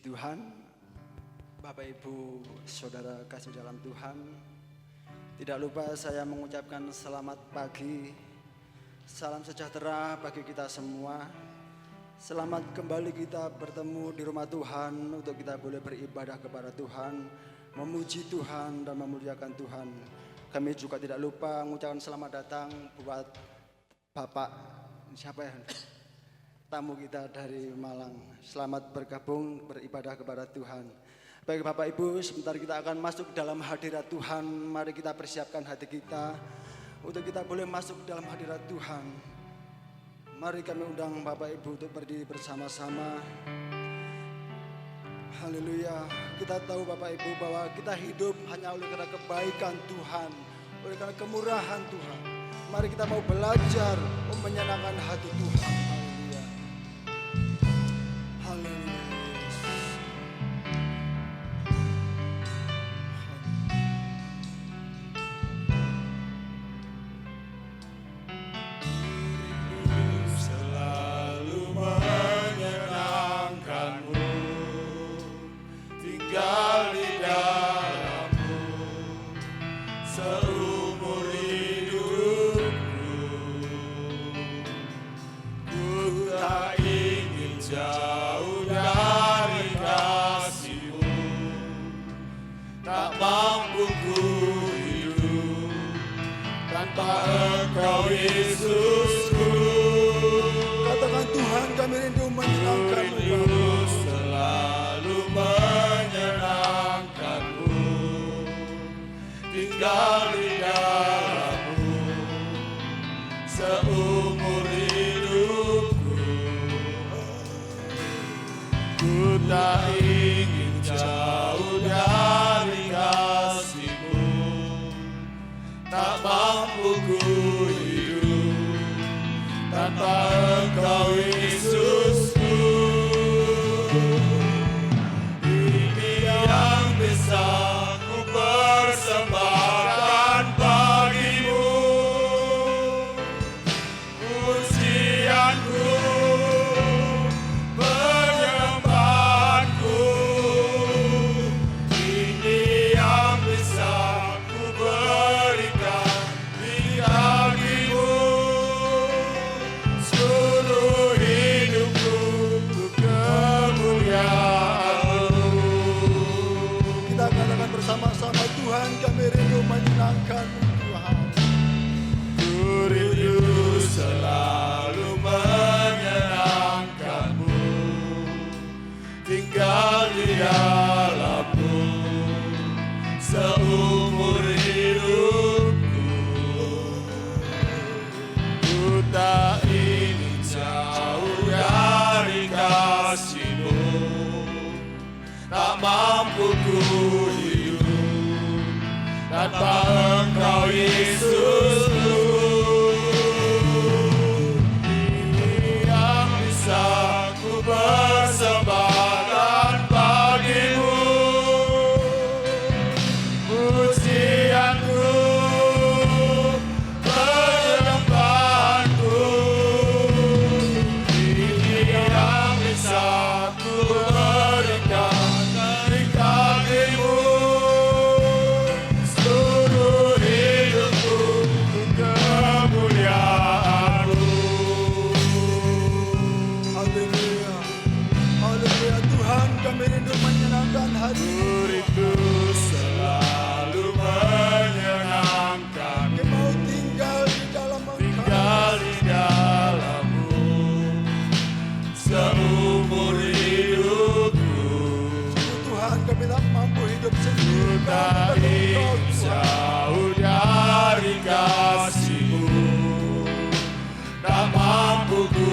Tuhan, Bapak Ibu, Saudara kasih dalam Tuhan. Tidak lupa saya mengucapkan selamat pagi, salam sejahtera bagi kita semua. Selamat kembali kita bertemu di rumah Tuhan untuk kita boleh beribadah kepada Tuhan, memuji Tuhan dan memuliakan Tuhan. Kami juga tidak lupa mengucapkan selamat datang buat Bapak, siapa ya? Tamu kita dari Malang. Selamat bergabung beribadah kepada Tuhan. Baik Bapak Ibu, sebentar kita akan masuk dalam hadirat Tuhan. Mari kita persiapkan hati kita untuk kita boleh masuk dalam hadirat Tuhan. Mari kami undang Bapak Ibu untuk berdiri bersama-sama. Haleluya. Kita tahu Bapak Ibu bahwa kita hidup hanya oleh karena kebaikan Tuhan, oleh karena kemurahan Tuhan. Mari kita mau belajar menyenangkan hati Tuhan. Engkau Yesusku, katakan Tuhan kami rindu menyenangkan-Mu, selalu menyenangkan-Mu, tinggal di dalam-Mu seumur hidupku. Ku tak ingin jauh dari kasih-Mu, tak mampu ku hidup tanpa Engkau Yesusku. Ini yang bisa ku persembahkan bagi-Mu, pujianku, penyembahanku. Ini yang bisa ku berikan bagi-Mu, seluruh hidupku untuk kemuliaan-Mu. kita katakan bersama-sama, Tuhan kami rindu menyenangkan-Mu, Tuhan. Ku rindu selalu menyenangkan-Mu, tinggal di dalam-Mu seumur hidupku. Ku tak ingin jauh dari kasih-Mu, tak mampu ku hidup tanpa Engkau Yesusku. Ini yang bisa ku persembahkan bagi-Mu, pujianku, penyembahanku. Ini yang bisa ku berikan bagi-Mu, seluruh hidupku untuk kemuliaan-Mu. Haleluya, haleluya. Tuhan kami rindu menyenangkan hati. Ku rindu selalu menyenangkan, Kami mau tinggal di dalam Engkau. tinggal di dalam-Mu seumur hidupku. Tuhan kami tak mampu hidup sendiri. Tak ingin jauh dari kasih-Mu, tak mampu ku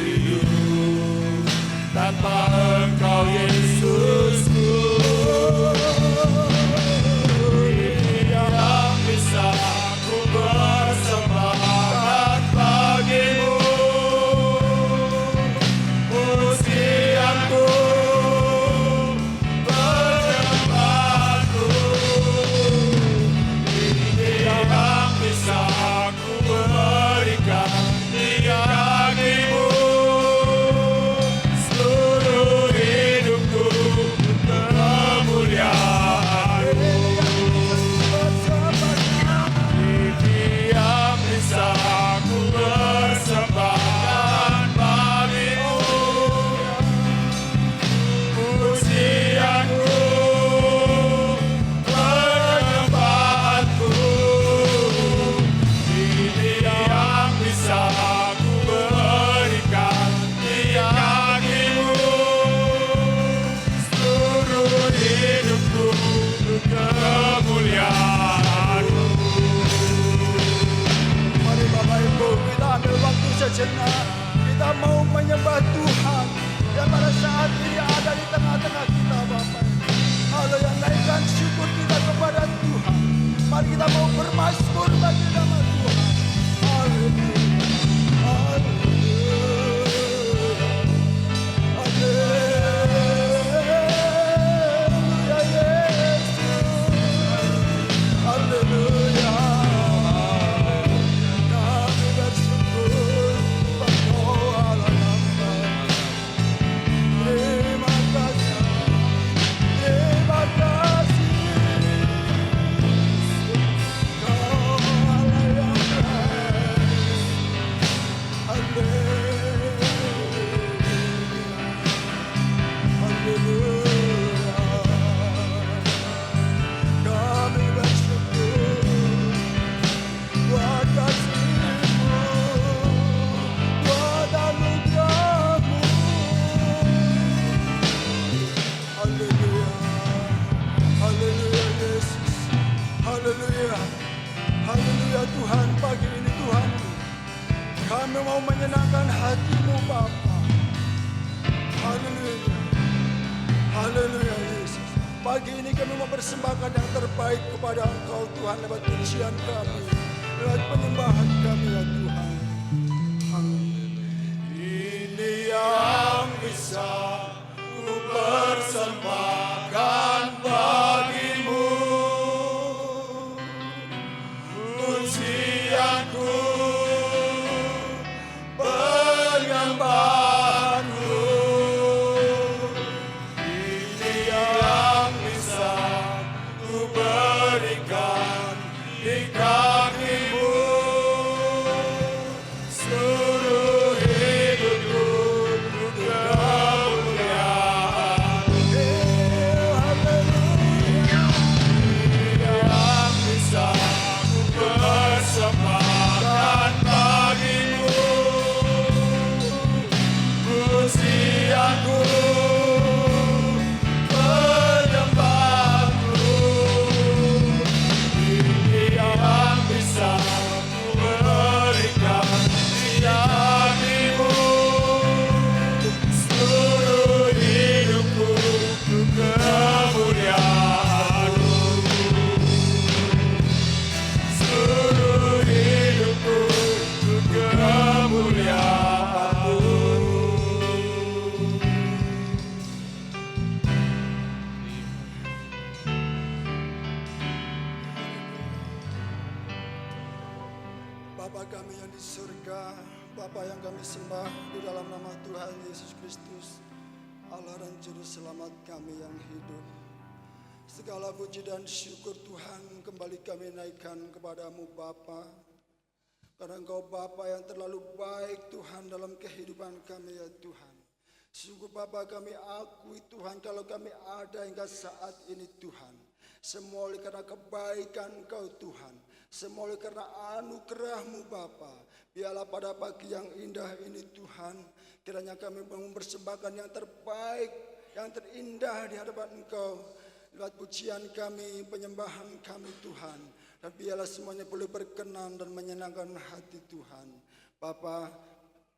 hidup tanpa Engkau Yesusku. Ini yang bisa ku persembahkan bagi-Mu, pujianku, penyembahanku. bermasmur bagi nama Tuhan. Haleluya. Haleluya Tuhan, pagi ini Tuhan kami mau menyenangkan hati-Mu Bapa. Haleluya. Haleluya Yesus. Pagi ini kami mau persembahkan yang terbaik kepada Engkau Tuhan lewat pujian kami, lewat penyembahan kami ya Tuhan. Haleluya. Ini yang bisa ku persembahkan bagimu, pujianku, penyembahanku. Ini yang bisa ku berikan di kakimu, seluruh hidupku untuk kemuliaan. Yang bisa ku persembahkan bagimu, pujianku, penyembahku. Ini yang bisa ku berikan di hatimu, seluruh hidupku untuk kemuliaan-Mu, seluruh hidupku untuk kemuliaan-Mu. Bapa kami yang di surga, Bapa yang kami sembah di dalam nama Tuhan Yesus Kristus, Allah dan Juru Selamat kami yang hidup. Segala puji dan syukur Tuhan kembali kami naikkan kepadamu Bapa. Karena Engkau Bapa yang terlalu baik Tuhan dalam kehidupan kami ya Tuhan. Sungguh Bapa kami akui Tuhan kalau kami ada hingga saat ini Tuhan. Semua oleh karena kebaikan Engkau Tuhan. Semua oleh karena anugerah-Mu Bapa. Biarlah pada pagi yang indah ini Tuhan, kiranya kami mempersembahkan yang terbaik, yang terindah di hadapan Engkau. Lewat pujian kami, penyembahan kami Tuhan. Dan biarlah semuanya boleh berkenan dan menyenangkan hati Tuhan. Bapa,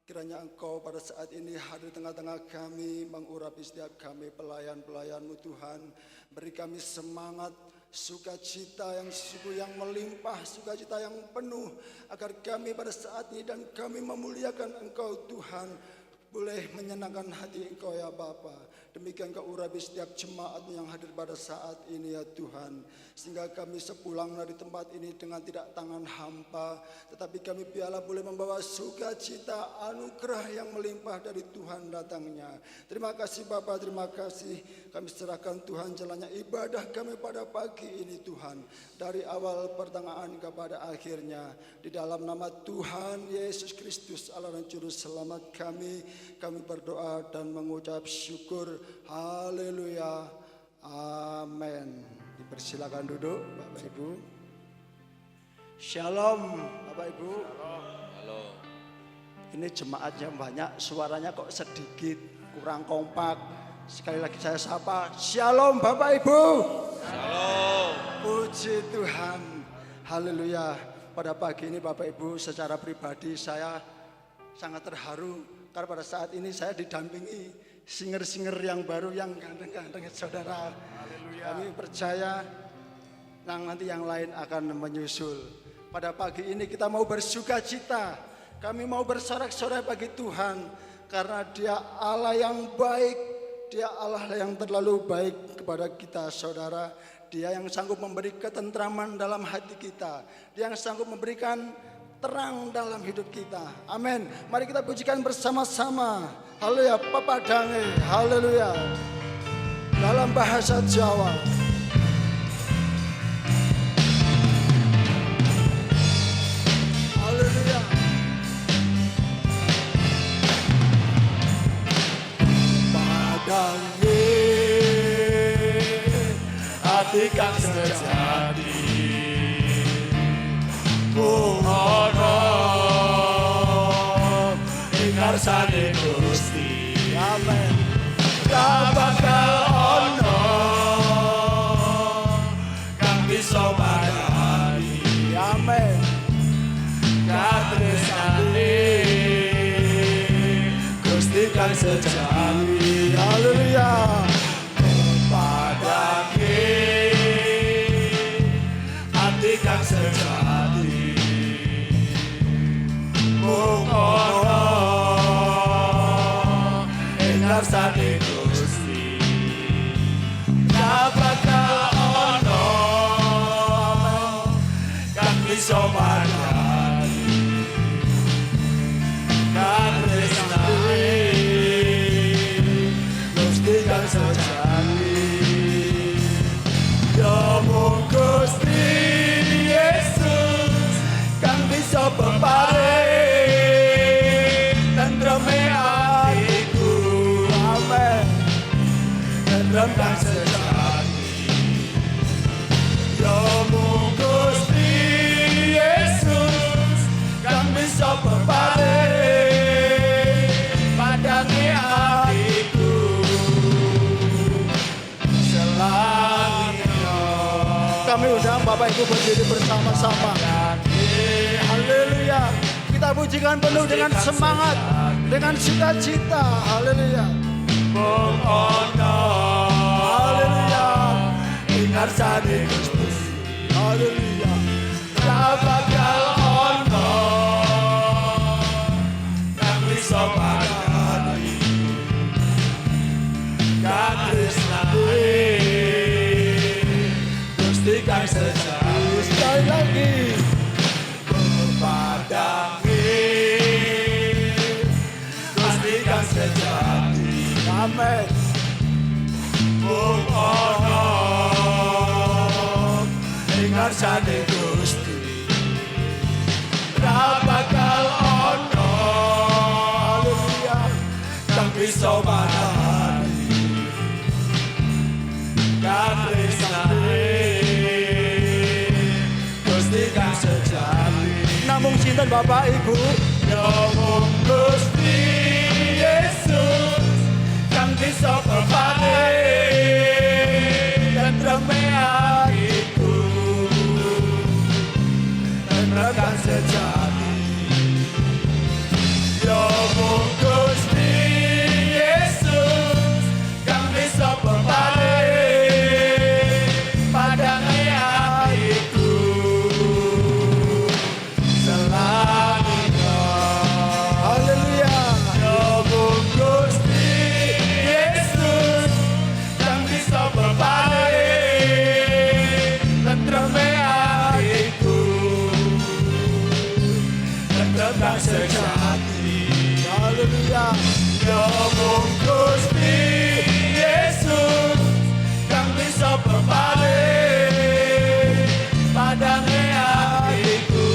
kiranya Engkau pada saat ini hadir di tengah-tengah kami, mengurapi setiap kami pelayan-pelayan-Mu Tuhan. Beri kami semangat, sukacita yang sungguh yang melimpah, sukacita yang penuh, agar kami pada saat ini dan kami memuliakan Engkau Tuhan, boleh menyenangkan hati Engkau ya Bapa. Demikian Kau urapi setiap jemaat yang hadir pada saat ini ya Tuhan. Sehingga kami sepulang dari tempat ini dengan tidak tangan hampa, tetapi kami biarlah boleh membawa sukacita anugerah yang melimpah dari Tuhan datangnya. Terima kasih Bapa, terima kasih. Kami serahkan Tuhan jalannya ibadah kami pada pagi ini Tuhan. Dari awal pertengahan kepada akhirnya. Di dalam nama Tuhan Yesus Kristus Allah dan Juru Selamat kami berdoa dan mengucap syukur. Haleluya. Amin. Dipersilakan duduk Bapak Ibu. Shalom Bapak Ibu. Halo. Ini jemaatnya banyak, suaranya kok sedikit, kurang kompak. Sekali lagi saya sapa, Shalom Bapak Ibu. Shalom. Puji Tuhan. Haleluya. Pada pagi ini Bapak Ibu, secara pribadi saya sangat terharu karena pada saat ini saya didampingi singer-singer yang baru, yang ganteng-ganteng saudara. Kami percaya nanti yang lain akan menyusul. Pada pagi ini kita mau bersukacita, kami mau bersorak-sorai bagi Tuhan, karena Dia Allah yang baik, Dia Allah yang terlalu baik kepada kita saudara. Dia yang sanggup memberi ketentraman dalam hati kita, Dia yang sanggup memberikan terang dalam hidup kita. Amin. Mari kita pujikan bersama-sama. Haleluya, Papadange. Haleluya. Dalam bahasa Jawa. Haleluya. Padange ati kang sejati ono ing ngarsane Gusti. Amin. Ra bakal ono kang bisa madani Amin. katresnane Gusti kang sejati. Haleluya. Padange ati kang sejati mung ono ing ngarsane Gusti. Ra bakal ono kang bisa madani katresnane Gusti kang sejati. Ya mung Gusti Yesus kang bisa peparing tentreme atiku. Amin. Tentrem kang sejati. Ya mung Gusti Yesus kang bisa peparing padange atiku. Selangitnya Kami undang Bapak Ibu berdiri bersama-sama. Haleluya. Kita pujikan penuh dengan semangat, dengan sukacita. Haleluya. mung ono Haleluya. ing ngarsane Gusti. Haleluya. Ra bakal ono kang bisa madani katresnane Gusti kang sejati. Sekali lagi. Padange Gusti kang sejati Amin. mung ono ing ngarsane Gusti. Ra bakal ono Haleluya. kang bisa madani katresnane Gusti kang sejati. Namung sinten Bapak Ibu? Ya mung Gusti Yesus kang bisa peparing tentreme atiku. Tentrem kang sejati. Ya mung Gusti Yesus kang bisa peparing padange atiku. Selangitnya Haleluya. ya mung Gusti Yesus kang bisa peparing tentreme atiku. Tentrem kang sejati. Haleluya. Ya mung Gusti Yesus kang bisa peparing padange atiku.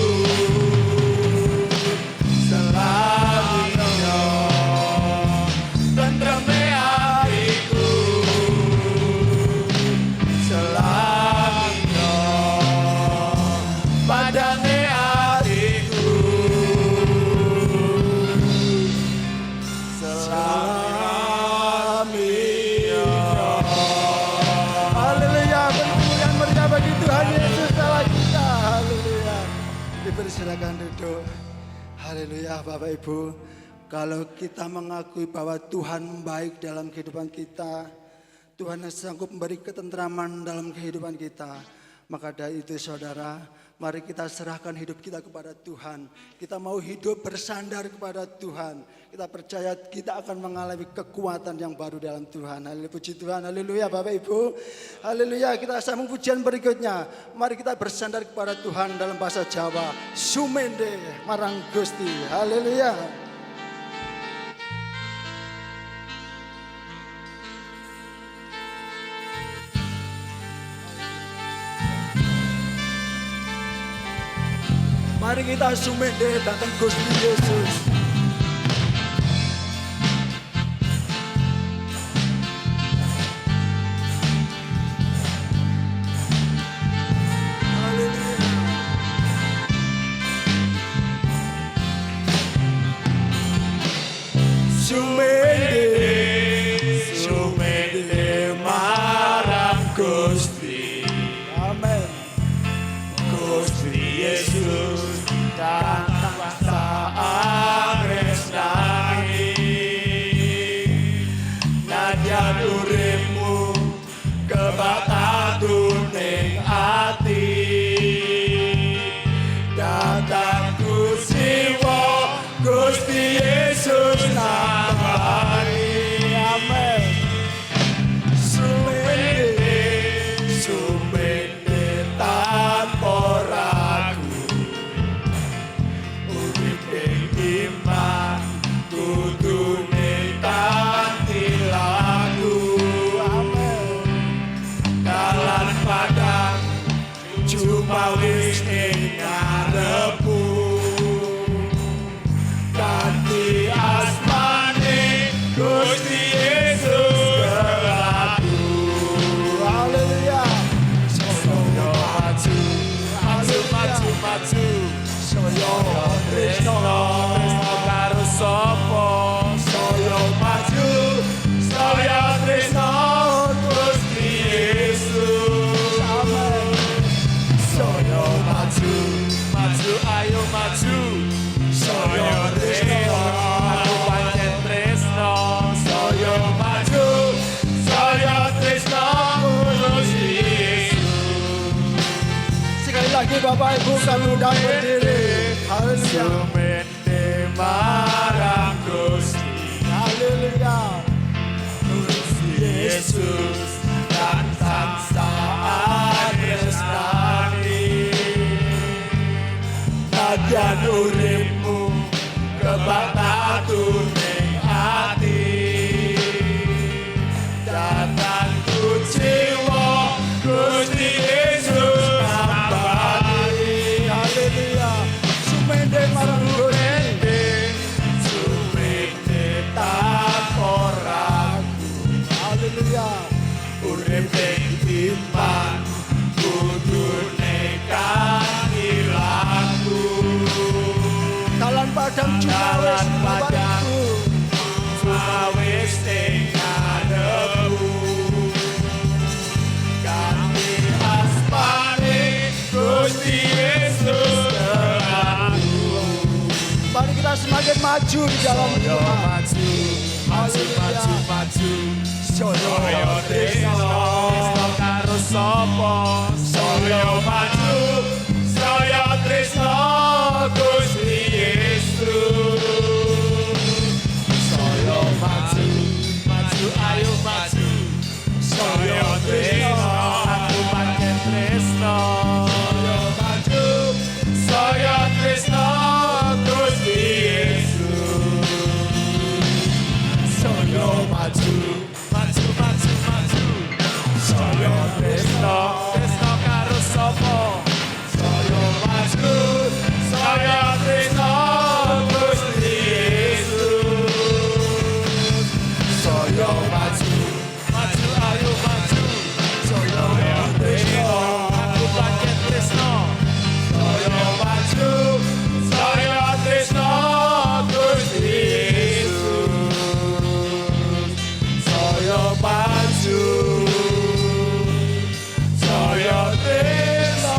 Selangitnya tentreme atiku. Selangitnya padange atiku. Haleluya. Yang meriah bagi Tuhan Yesus Allah kita. Haleluya. Dipersilakan duduk. Haleluya Bapak Ibu. Kalau kita mengakui bahwa Tuhan baik dalam kehidupan kita, Tuhan yang sanggup memberi ketentraman dalam kehidupan kita, Maka dari itu saudara, mari kita serahkan hidup kita kepada Tuhan. Kita mau hidup bersandar kepada Tuhan. Kita percaya kita akan mengalami kekuatan yang baru dalam Tuhan. Haleluya, puji Tuhan, haleluya Bapak Ibu. Haleluya, kita sambung pujian berikutnya. Mari kita bersandar kepada Tuhan dalam bahasa Jawa. Sumende marang Gusti. Haleluya. Mari kita sumende datang Gusti Yesus. Haleluya. Sumende marang Gusti. Amin. Gusti Yesus datang saat resnani. Nadyan uripmu kebatatuning ati. Datang kusiwa Gusti Yesus nambani. Amin. Sumende tanpa ragu, urip ing iman kudune kanthi lagu. Amin. Dalan padang jumawis ing ngarepku, kanthi asmane Gusti Yesus kelaku. Haleluya. Saya maju, maju, maju, maju. Saya tresno karo sapa. Saya maju, saya tresno Gusti Yesus. Amin. Saya maju, maju, ayo maju. Saya tresno, aku pancen tresno. Saya maju, saya tresno Gusti Yesus. Sekali lagi Bapak Ibu kami undang berdiri. Haleluya. Sumende marang Gusti. Haleluya. Gusti Yesus dan tansah tresnani. Nadyan uripmu kebatatuning ati. Datang kuciwa Gusti Yesus nambani. Haleluya. Sumende marang Gusti. Sumende tanpa ragu. Haleluya. Urip ing iman kudune kanthi lagu. Dalan padang Dalan jumawis padang jumawis ing ngarepku, kanthi asmane Gusti Yesus kelaku. Mari kita semakin maju di dalam Saya Tuhan. maju, maju, maju, maju. Saya tresno karo sapa. Saya maju, saya tresno Gusti Yesus. Saya maju, maju, ayo maju. Saya tresno, aku pancen tresno. Saya maju, saya tresno Gusti Yesus. Saya maju, maju, maju, maju. Saya tresno, tresno karo sapa. Saya maju, saya tresno Gusti Yesus. Saya maju, maju, ayo maju. Saya tresno, aku pancen tresno. Saya maju, saya tresno Gusti Yesus. Saya maju, saya tresno.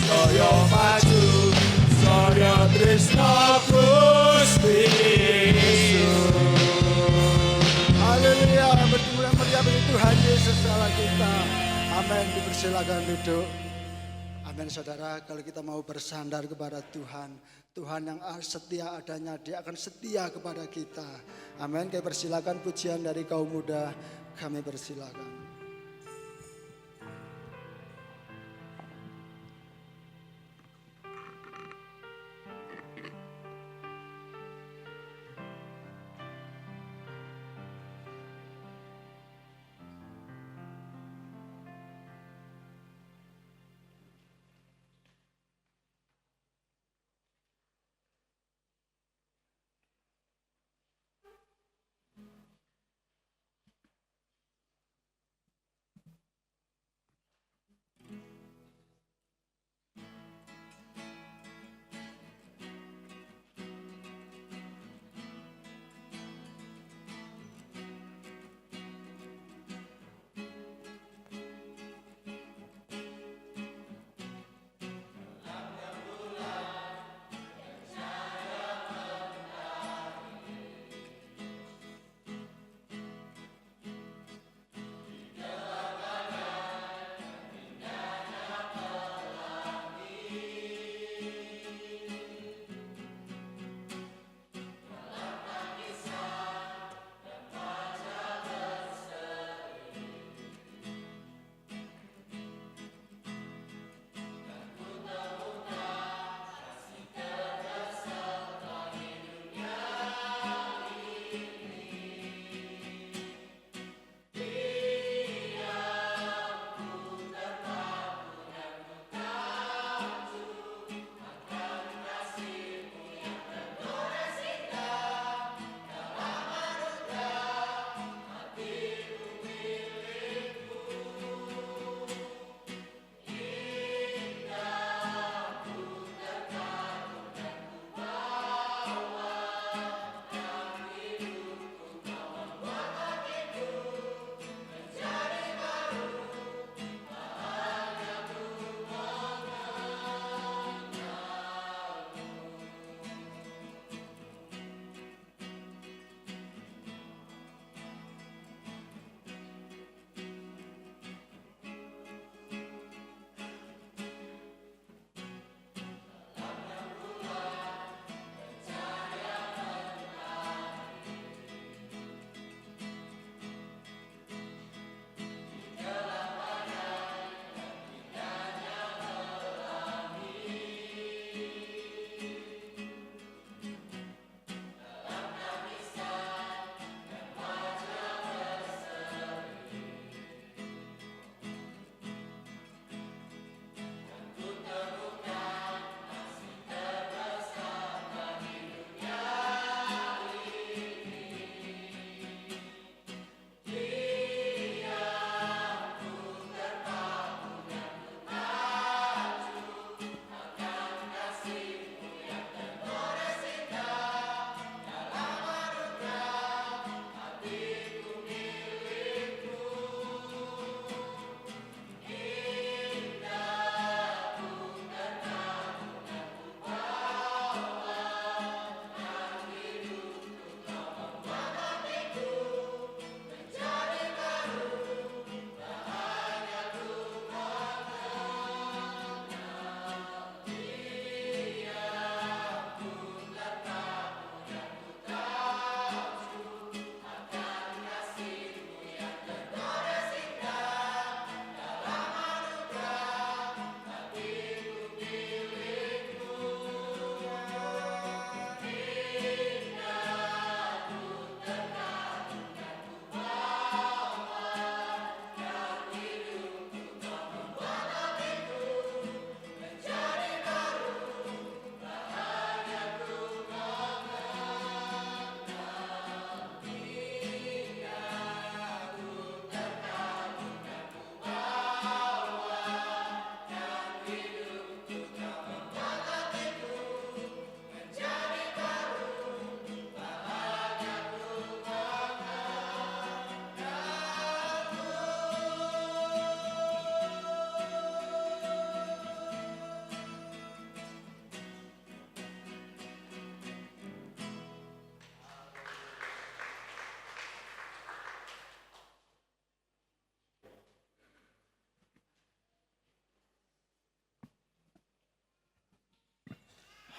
Saya maju, saya tresno Gusti Yesus. Haleluya. Bertumbuh meriah bagi Tuhan Yesus Allah kita. Amin, dipersilakan duduk. Amin saudara, kalau kita mau bersandar kepada Tuhan, Tuhan yang setia adanya, Dia akan setia kepada kita. Amin, kami persilakan pujian dari kaum muda, kami persilakan.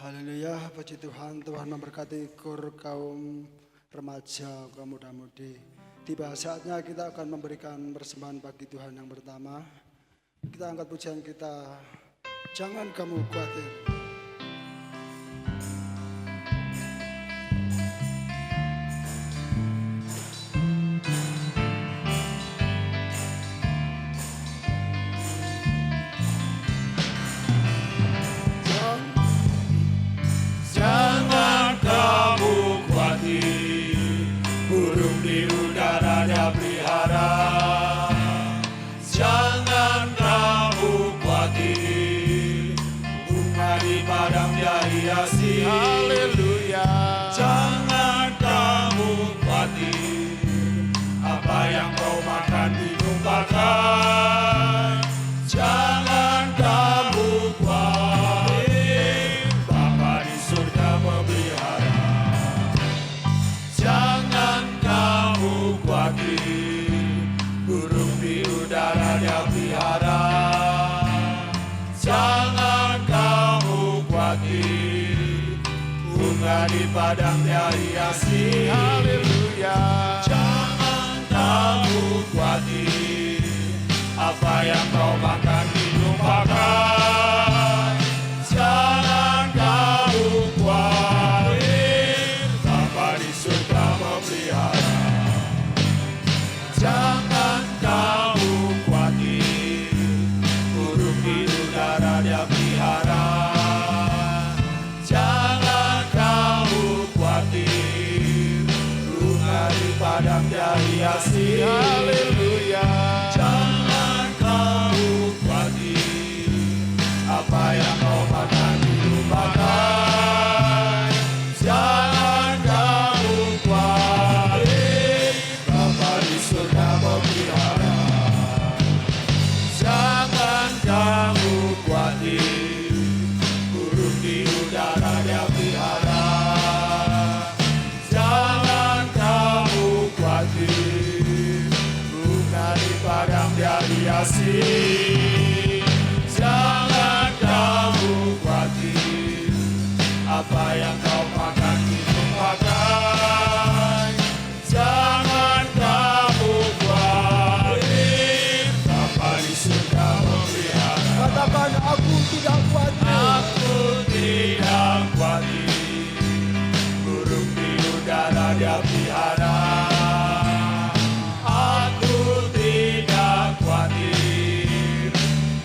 Haleluya, puji Tuhan. Tuhan memberkati kur kaum remaja, kaum muda-mudi. Tiba saatnya kita akan memberikan persembahan bagi Tuhan yang pertama. Kita angkat pujian kita, jangan kamu khawatir. Jangan kamu khawatir, burung di udara dia pelihara. Jangan kamu khawatir, bunga di padang dia hiasi. Haleluya. Jangan kamu khawatir, apa yang kau makan minum pakai. Jangan kamu khawatir, Bapa di surga memelihara. Jangan kamu khawatir, burung di udara dia pelihara. Jangan kamu khawatir, bunga di padang dia hiasi. Haleluya. Jangan kamu khawatir, apa yang kau makan minum pakai. Jangan kamu khawatir, Bapa di surga memelihara. Jangan kamu khawatir, burung di udara dia pelihara. Jangan kamu khawatir, bunga di padang dia hiasi. Haleluya. Jangan kamu khawatir, apa yang kau makan minum pakai. Jangan kamu khawatir, Bapa di surga memelihara. Jangan kamu khawatir, burung di udara dia pelihara. Jangan kamu khawatir, bunga di padang dia hiasi. Jangan kamu khawatir, apa yang kau makan minum pakai. Jangan kamu khawatir, Bapa di surga memelihara. Katakan, aku tidak khawatir. Aku tidak khawatir, burung di udara dia pelihara. Aku tidak khawatir,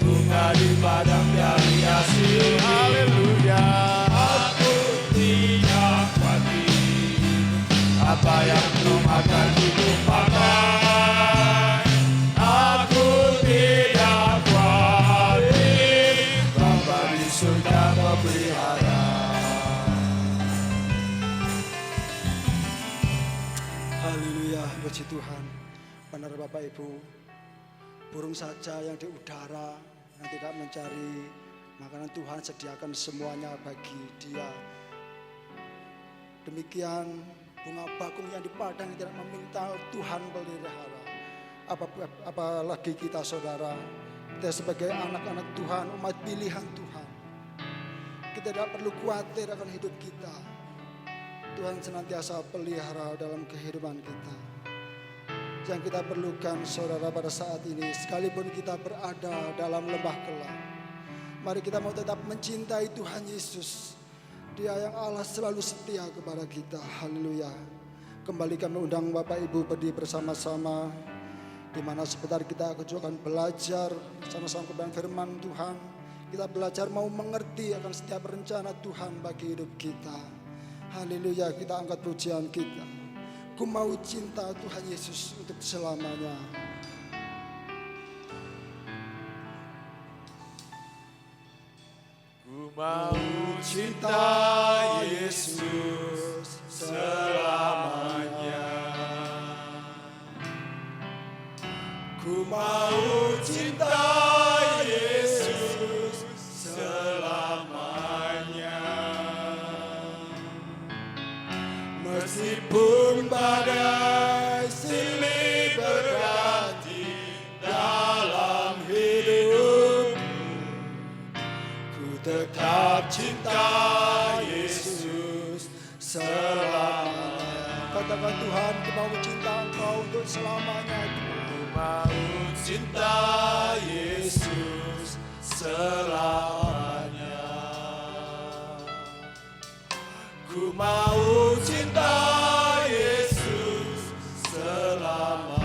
bunga di padang dia hiasi. Haleluya. Aku tidak khawatir, apa yang kau makan minum pakai. Aku tidak khawatir, Bapa di surga memelihara. Haleluya, puji Tuhan. Benar Bapak Ibu, burung saja yang di udara yang tidak mencari makanan, Tuhan sediakan semuanya bagi dia. Demikian bunga bakung yang di padang yang tidak meminta Tuhan pelihara. Apalagi kita saudara, kita sebagai anak-anak Tuhan, umat pilihan Tuhan, kita tidak perlu khawatir akan hidup kita. Tuhan senantiasa pelihara dalam kehidupan kita. Yang kita perlukan saudara pada saat ini, sekalipun kita berada dalam lembah gelap, mari kita mau tetap mencintai Tuhan Yesus. Dia yang Allah selalu setia kepada kita. Haleluya. Kembali kami undang Bapak Ibu berdiri bersama-sama, di mana sebentar kita akan belajar sama-sama kebenaran firman Tuhan. Kita belajar mau mengerti akan setiap rencana Tuhan bagi hidup kita. Haleluya, kita angkat pujian kita. Ku mau cinta Tuhan Yesus untuk selamanya. Ku mau cinta Yesus selamanya. Ku mau cinta Yesus selamanya. Meskipun badai silih berganti dalam hidupku, ku tetap cinta Yesus selamanya. Katakan Tuhan, ku mau cinta Engkau untuk selamanya. Ku mau cinta Yesus selamanya. Ku mau cinta Yesus selamanya.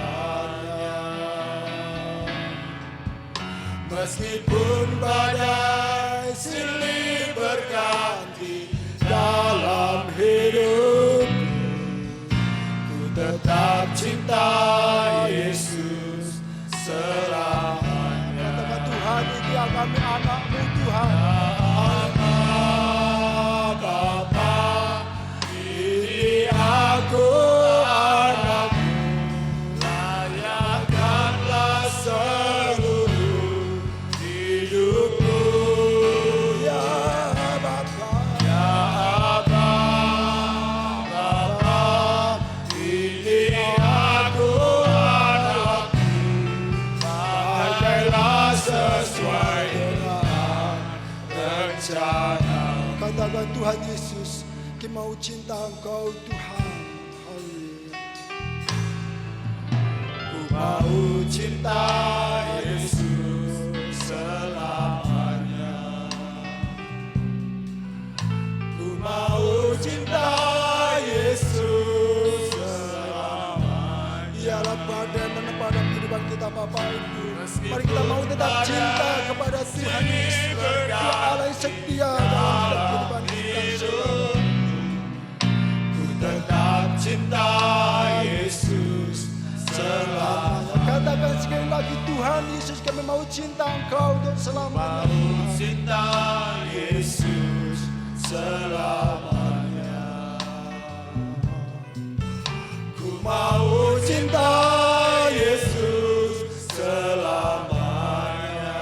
Meskipun badai silih berganti dalam hidupku, ku tetap cinta Yesus selamanya. Katakan Tuhan, ini kami anak-Mu Tuhan. Bapa, ini aku anak-Mu, layakkanlah seluruh hidupku. Ya Bapa, Ya Bapa, ini aku anak-Mu, pakailah sesuai dengan rencana. katakan Tuhan Yesus, kami mau cinta Engkau Tuhan. Haleluya. Ku mau cinta Yesus selamanya. Ku mau cinta Yesus selamanya. Biarlah badai menempa dalam kehidupan kita Bapak Ibu. Mari kita mau tetap cinta kepada Tuhan Yesus, Dia Allah yang setia dalam kehidupan kita. Ku tetap cinta Yesus selamanya. Katakan sekali lagi, Tuhan Yesus, kami mau cinta Engkau untuk selamanya. Mau cinta Yesus selamanya. Ku mau cinta Yesus selamanya.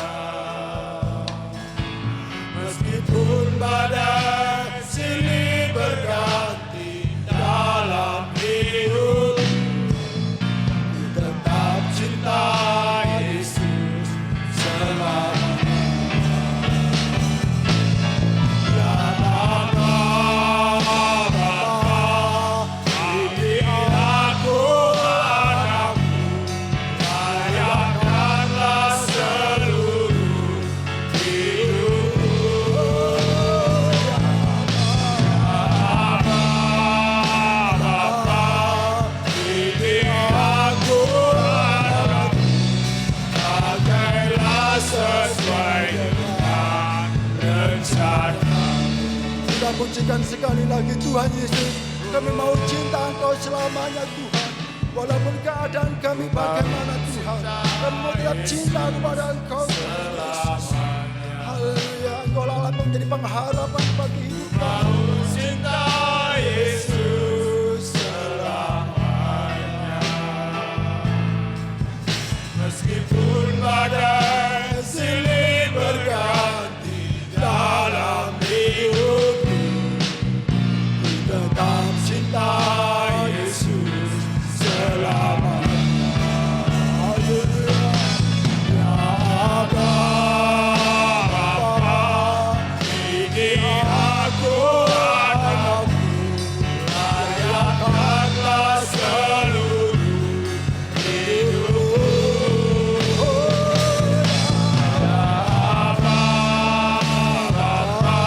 Meskipun badai silih berganti dalam hidup, ku tetap cinta Yesus selamanya. Ya Bapa, ini aku anak-Mu, layakkanlah seluruh hidupku. Bapa, ini aku anak-Mu, pakailah sesuai dengan rencana. Kita pujikan sekali lagi Tuhan Yesus. Kami mau cinta Engkau selamanya Tuhan. Walaupun keadaan kami bagaimana Tuhan, kami mau tetap cinta kepada Engkau Tuhan Yesus. Haleluya, Engkau lah menjadi pengharapan bagi hidup kami. Cinta Yesus selamanya. Meskipun badai silih berganti dalam hidupku, ku tetap cinta Yesus selamanya. Haleluya. Ya Bapa, ini aku anak-Mu, layakkanlah seluruh hidupku. Ya Bapa,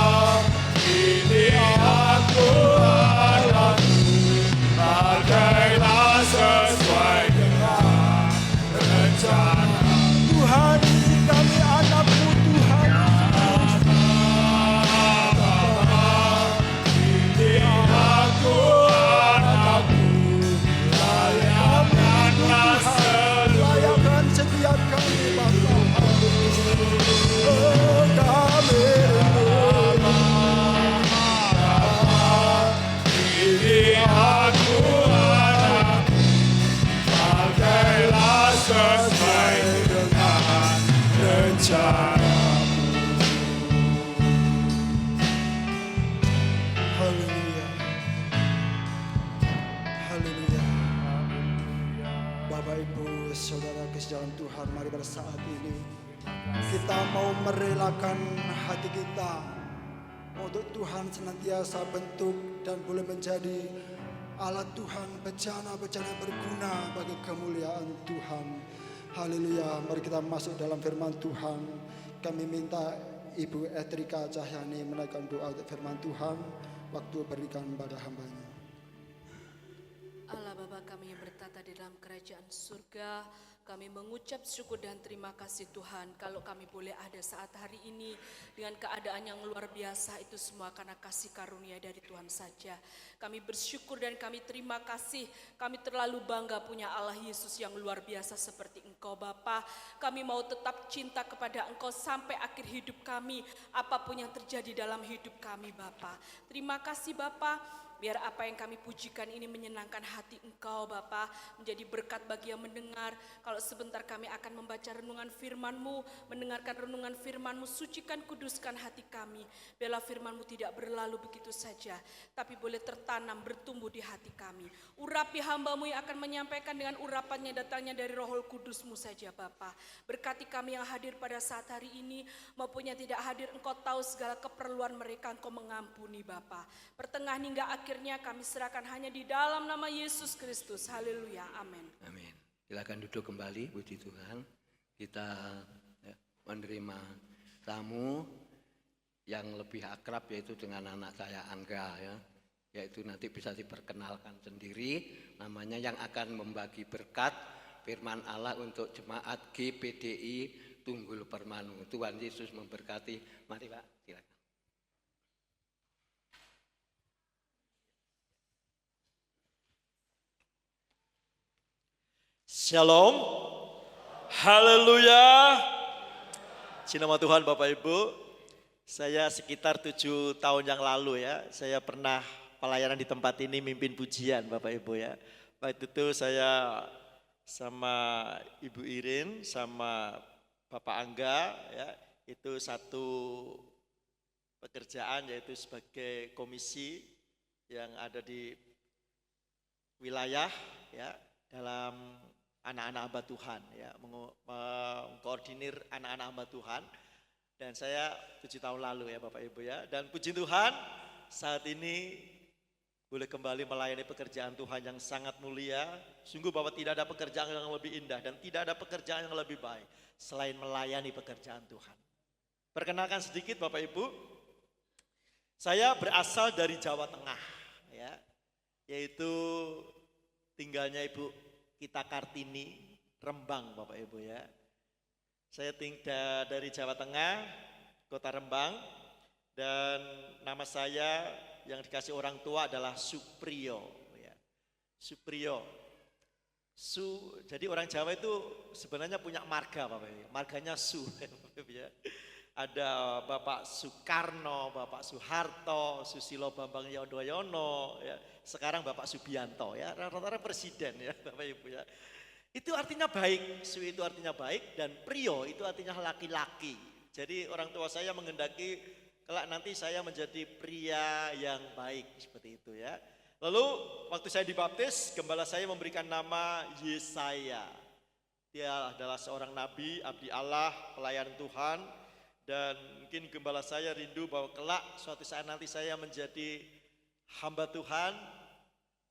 ini aku anak-Mu, pakailah sesuai dengan rencana. Tuhan, ini kami anak-Mu Tuhan. Ini aku anak-Mu, layakkanlah seluruh. Layakkan setiap kami Bapa. Oh, kami Ini aku anak-Mu, pakailah sesuai dengan rencana. Haleluya. Haleluya. Bapak Ibu Saudara kasih dalam Tuhan, mari pada saat ini Kita mau merelakan hati kita untuk Tuhan senantiasa bentuk dan boleh menjadi alat Tuhan, bejana-bejana berguna bagi kemuliaan Tuhan. Haleluya, mari kita masuk dalam firman Tuhan. Kami minta Ibu Etrika Cahyani menaikkan doa untuk firman Tuhan. Waktu berikan pada hambanya. Allah Bapa kami yang bertata di dalam kerajaan surga, kami mengucap syukur dan terima kasih Tuhan kalau kami boleh ada saat hari ini dengan keadaan yang luar biasa, itu semua karena kasih karunia dari Tuhan saja. Kami bersyukur dan kami terima kasih, kami terlalu bangga punya Allah Yesus yang luar biasa seperti Engkau Bapa. Kami mau tetap cinta kepada Engkau sampai akhir hidup kami, apapun yang terjadi dalam hidup kami Bapa. Terima kasih Bapa. Biar apa yang kami pujikan ini menyenangkan hati Engkau Bapa, menjadi berkat bagi yang mendengar. Kalau sebentar kami akan membaca renungan firman-Mu, mendengarkan renungan firman-Mu, sucikan kuduskan hati kami. Biarlah firman-Mu tidak berlalu begitu saja, tapi boleh tertanam, bertumbuh di hati kami. Urapi hamba-Mu yang akan menyampaikan dengan urapannya datangnya dari Roh Kudus-Mu saja Bapa. Berkati kami yang hadir pada saat hari ini, maupun yang tidak hadir, Engkau tahu segala keperluan mereka, Engkau mengampuni Bapa. Pertengahan hingga akhirnya kami serahkan hanya di dalam nama Yesus Kristus. Haleluya, amin. Amin. Silakan duduk kembali, puji Tuhan. Kita menerima tamu yang lebih akrab, yaitu dengan anak saya Angga ya. Yaitu nanti bisa diperkenalkan sendiri, namanya yang akan membagi berkat firman Allah untuk jemaat GPDI Tunggul Permanu. Tuhan Yesus memberkati. Mari Pak, silakan. Shalom, haleluya. Nama Tuhan Bapak Ibu, saya sekitar 7 tahun yang lalu ya, saya pernah pelayanan di tempat ini mimpin pujian Bapak Ibu ya. Waktu itu saya sama Ibu Irin sama Bapak Angga ya, itu satu pekerjaan yaitu sebagai komisi yang ada di wilayah ya, dalam anak-anak hamba Tuhan ya, mengkoordinir anak-anak hamba Tuhan. Dan saya 7 tahun lalu ya Bapak Ibu ya, dan puji Tuhan saat ini boleh kembali melayani pekerjaan Tuhan yang sangat mulia. Sungguh bahwa tidak ada pekerjaan yang lebih indah dan tidak ada pekerjaan yang lebih baik selain melayani pekerjaan Tuhan. Perkenalkan sedikit Bapak Ibu, saya berasal dari Jawa Tengah ya, yaitu tinggalnya Ibu Kita Kartini, Rembang Bapak Ibu ya. Saya tinggal dari Jawa Tengah, kota Rembang, dan nama saya yang dikasih orang tua adalah Supriyo ya. Supriyo. Jadi orang Jawa itu sebenarnya punya marga Bapak Ibu, marganya Su Bapak Ibu ya. Ada Bapak Soekarno, Bapak Soeharto, Susilo Bambang Yudhoyono, ya. Sekarang Bapak Subianto, ya, rata-rata presiden ya Bapak Ibu ya. Itu artinya baik, Su itu artinya baik, dan Priyo itu artinya laki-laki. Jadi orang tua saya menghendaki kelak nanti saya menjadi pria yang baik seperti itu ya. Lalu waktu saya dibaptis, gembala saya memberikan nama Yesaya. Dia adalah seorang nabi, abdi Allah, pelayan Tuhan. Dan mungkin gembala saya rindu bahwa kelak suatu saat nanti saya menjadi hamba Tuhan,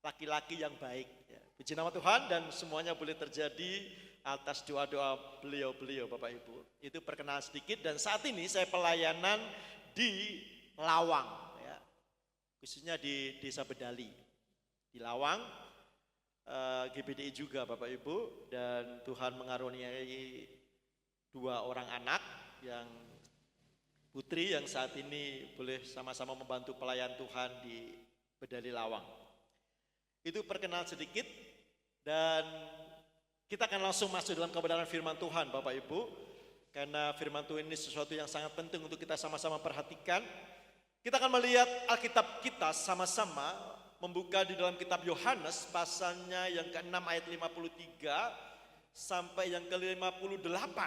laki-laki yang baik ya. Puji nama Tuhan, dan semuanya boleh terjadi atas doa-doa beliau-beliau Bapak Ibu. Itu perkenalan sedikit, dan saat ini saya pelayanan di Lawang ya, khususnya di Desa Bedali di Lawang, GPDI juga Bapak Ibu. Dan Tuhan mengaruniai 2 orang anak yang putri yang saat ini boleh sama-sama membantu pelayan Tuhan di Bedali Lawang. Itu perkenalan sedikit, dan kita akan langsung masuk dalam kebenaran firman Tuhan Bapak Ibu. Karena firman Tuhan ini sesuatu yang sangat penting untuk kita sama-sama perhatikan. Kita akan melihat Alkitab kita sama-sama, membuka di dalam kitab Yohanes pasalnya yang ke-6 ayat 53 sampai yang ke-58.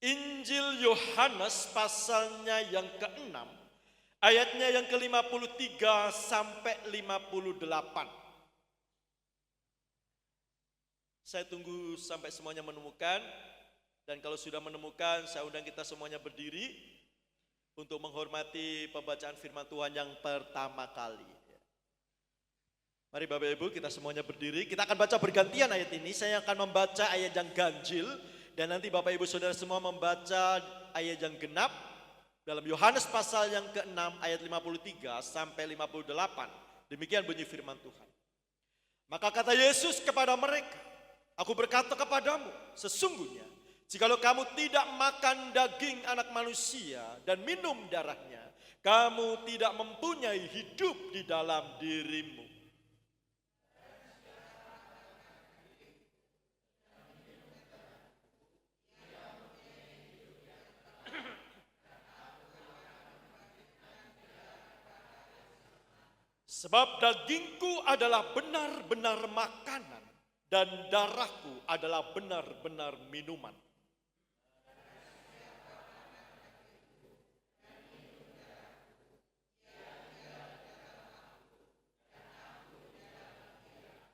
Injil Yohanes pasalnya yang ke-6 ayatnya yang ke-53 sampai 58. Saya tunggu sampai semuanya menemukan. Dan kalau sudah menemukan, saya undang kita semuanya berdiri untuk menghormati pembacaan firman Tuhan yang pertama kali. Mari Bapak Ibu, kita semuanya berdiri. Kita akan baca bergantian ayat ini. Saya akan membaca ayat yang ganjil, dan nanti Bapak Ibu Saudara semua membaca ayat yang genap dalam Yohanes pasal yang ke-6 ayat 53 sampai 58. Demikian bunyi firman Tuhan. Maka kata Yesus kepada mereka, "Aku berkata kepadamu, sesungguhnya jikalau kamu tidak makan daging anak manusia dan minum darahnya, kamu tidak mempunyai hidup di dalam dirimu." Sebab dagingku adalah benar-benar makanan dan darahku adalah benar-benar minuman.